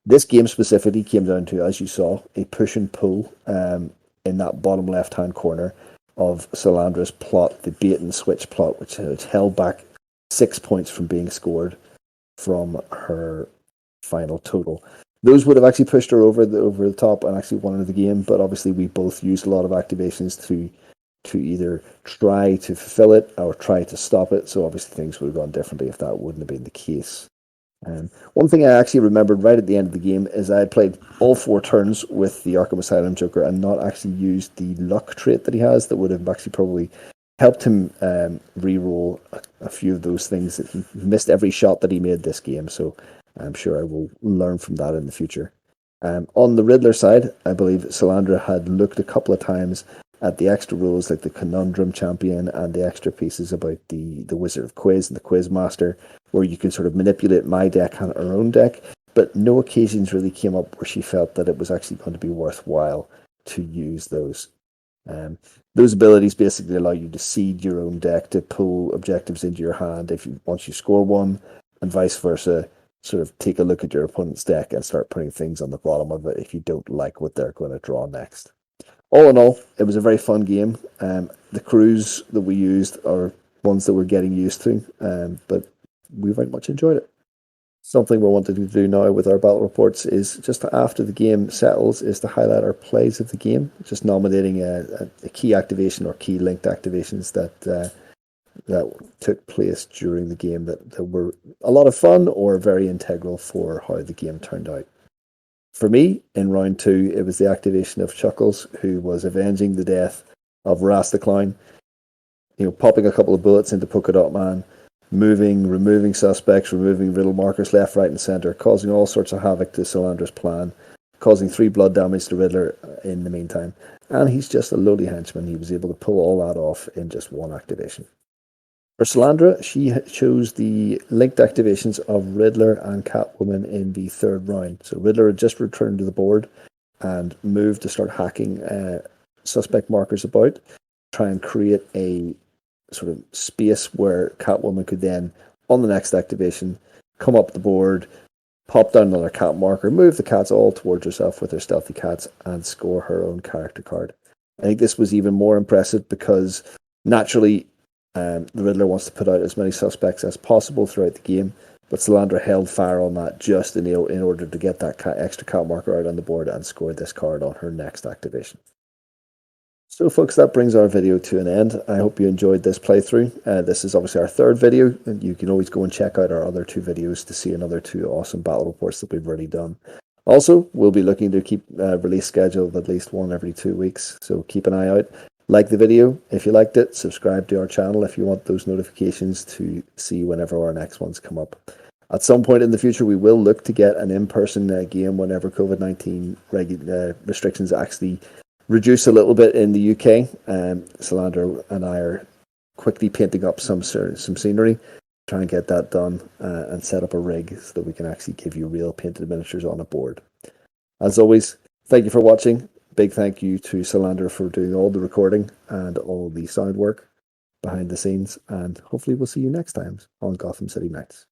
This game specifically came down to, as you saw, a push and pull in that bottom left-hand corner of Solandra's plot, the bait and switch plot, which held back 6 points from being scored from her final total. Those would have actually pushed her over the top and actually won the game, but obviously we both used a lot of activations to either try to fulfill it or try to stop it, so obviously things would have gone differently if that wouldn't have been the case. One thing I actually remembered right at the end of the game is I had played all 4 turns with the Arkham Asylum Joker and not actually used the luck trait that he has that would have actually probably helped him re-roll a few of those things. That he missed every shot that he made this game, so I'm sure I will learn from that in the future. On the Riddler side, I believe Solandra had looked a couple of times at the extra rules like the Conundrum Champion and the extra pieces about the Wizard of Quiz and the Quiz Master, where you can sort of manipulate my deck and her own deck, but no occasions really came up where she felt that it was actually going to be worthwhile to use those. Those abilities basically allow you to seed your own deck, to pull objectives into your hand once you score one, and vice versa. Sort of take a look at your opponent's deck and start putting things on the bottom of it if you don't like what they're going to draw next. All in all, it was a very fun game. The crews that we used are ones that we're getting used to, but we very much enjoyed it. Something we're wanting to do now with our battle reports is just after the game settles is to highlight our plays of the game, just nominating a key activation or key linked activations that took place during the game that were a lot of fun or very integral for how the game turned out. For me, in round 2, it was the activation of Chuckles, who was avenging the death of Ras the Clown, popping a couple of bullets into Polka Dot Man, removing suspects, removing riddle markers left, right, and centre, causing all sorts of havoc to Solandra's plan, causing 3 blood damage to Riddler in the meantime. And he's just a lowly henchman. He was able to pull all that off in just 1 activation. For Solandra, she chose the linked activations of Riddler and Catwoman in the 3rd round. So Riddler had just returned to the board and moved to start hacking suspect markers about, try and create a sort of space where Catwoman could then, on the next activation, come up the board, pop down another cat marker, move the cats all towards herself with her stealthy cats, and score her own character card. I think this was even more impressive because naturally the Riddler wants to put out as many suspects as possible throughout the game, but Solandra held fire on that just in order to get that extra cat marker out on the board and score this card on her next activation. So folks, that brings our video to an end. I hope you enjoyed this playthrough. This is obviously our 3rd video, and you can always go and check out our other 2 videos to see another 2 awesome battle reports that we've already done. Also, we'll be looking to keep a release schedule of at least 1 every 2 weeks, so keep an eye out. Like the video if you liked it, subscribe to our channel if you want those notifications to see whenever our next ones come up. At some point in the future, we will look to get an in-person game whenever COVID-19 restrictions actually reduce a little bit in the UK. Solandra and I are quickly painting up some scenery, try and get that done and set up a rig so that we can actually give you real painted miniatures on a board. As always, thank you for watching. Big thank you to Solandra for doing all the recording and all the sound work behind the scenes, and hopefully we'll see you next time on Gotham City Nights.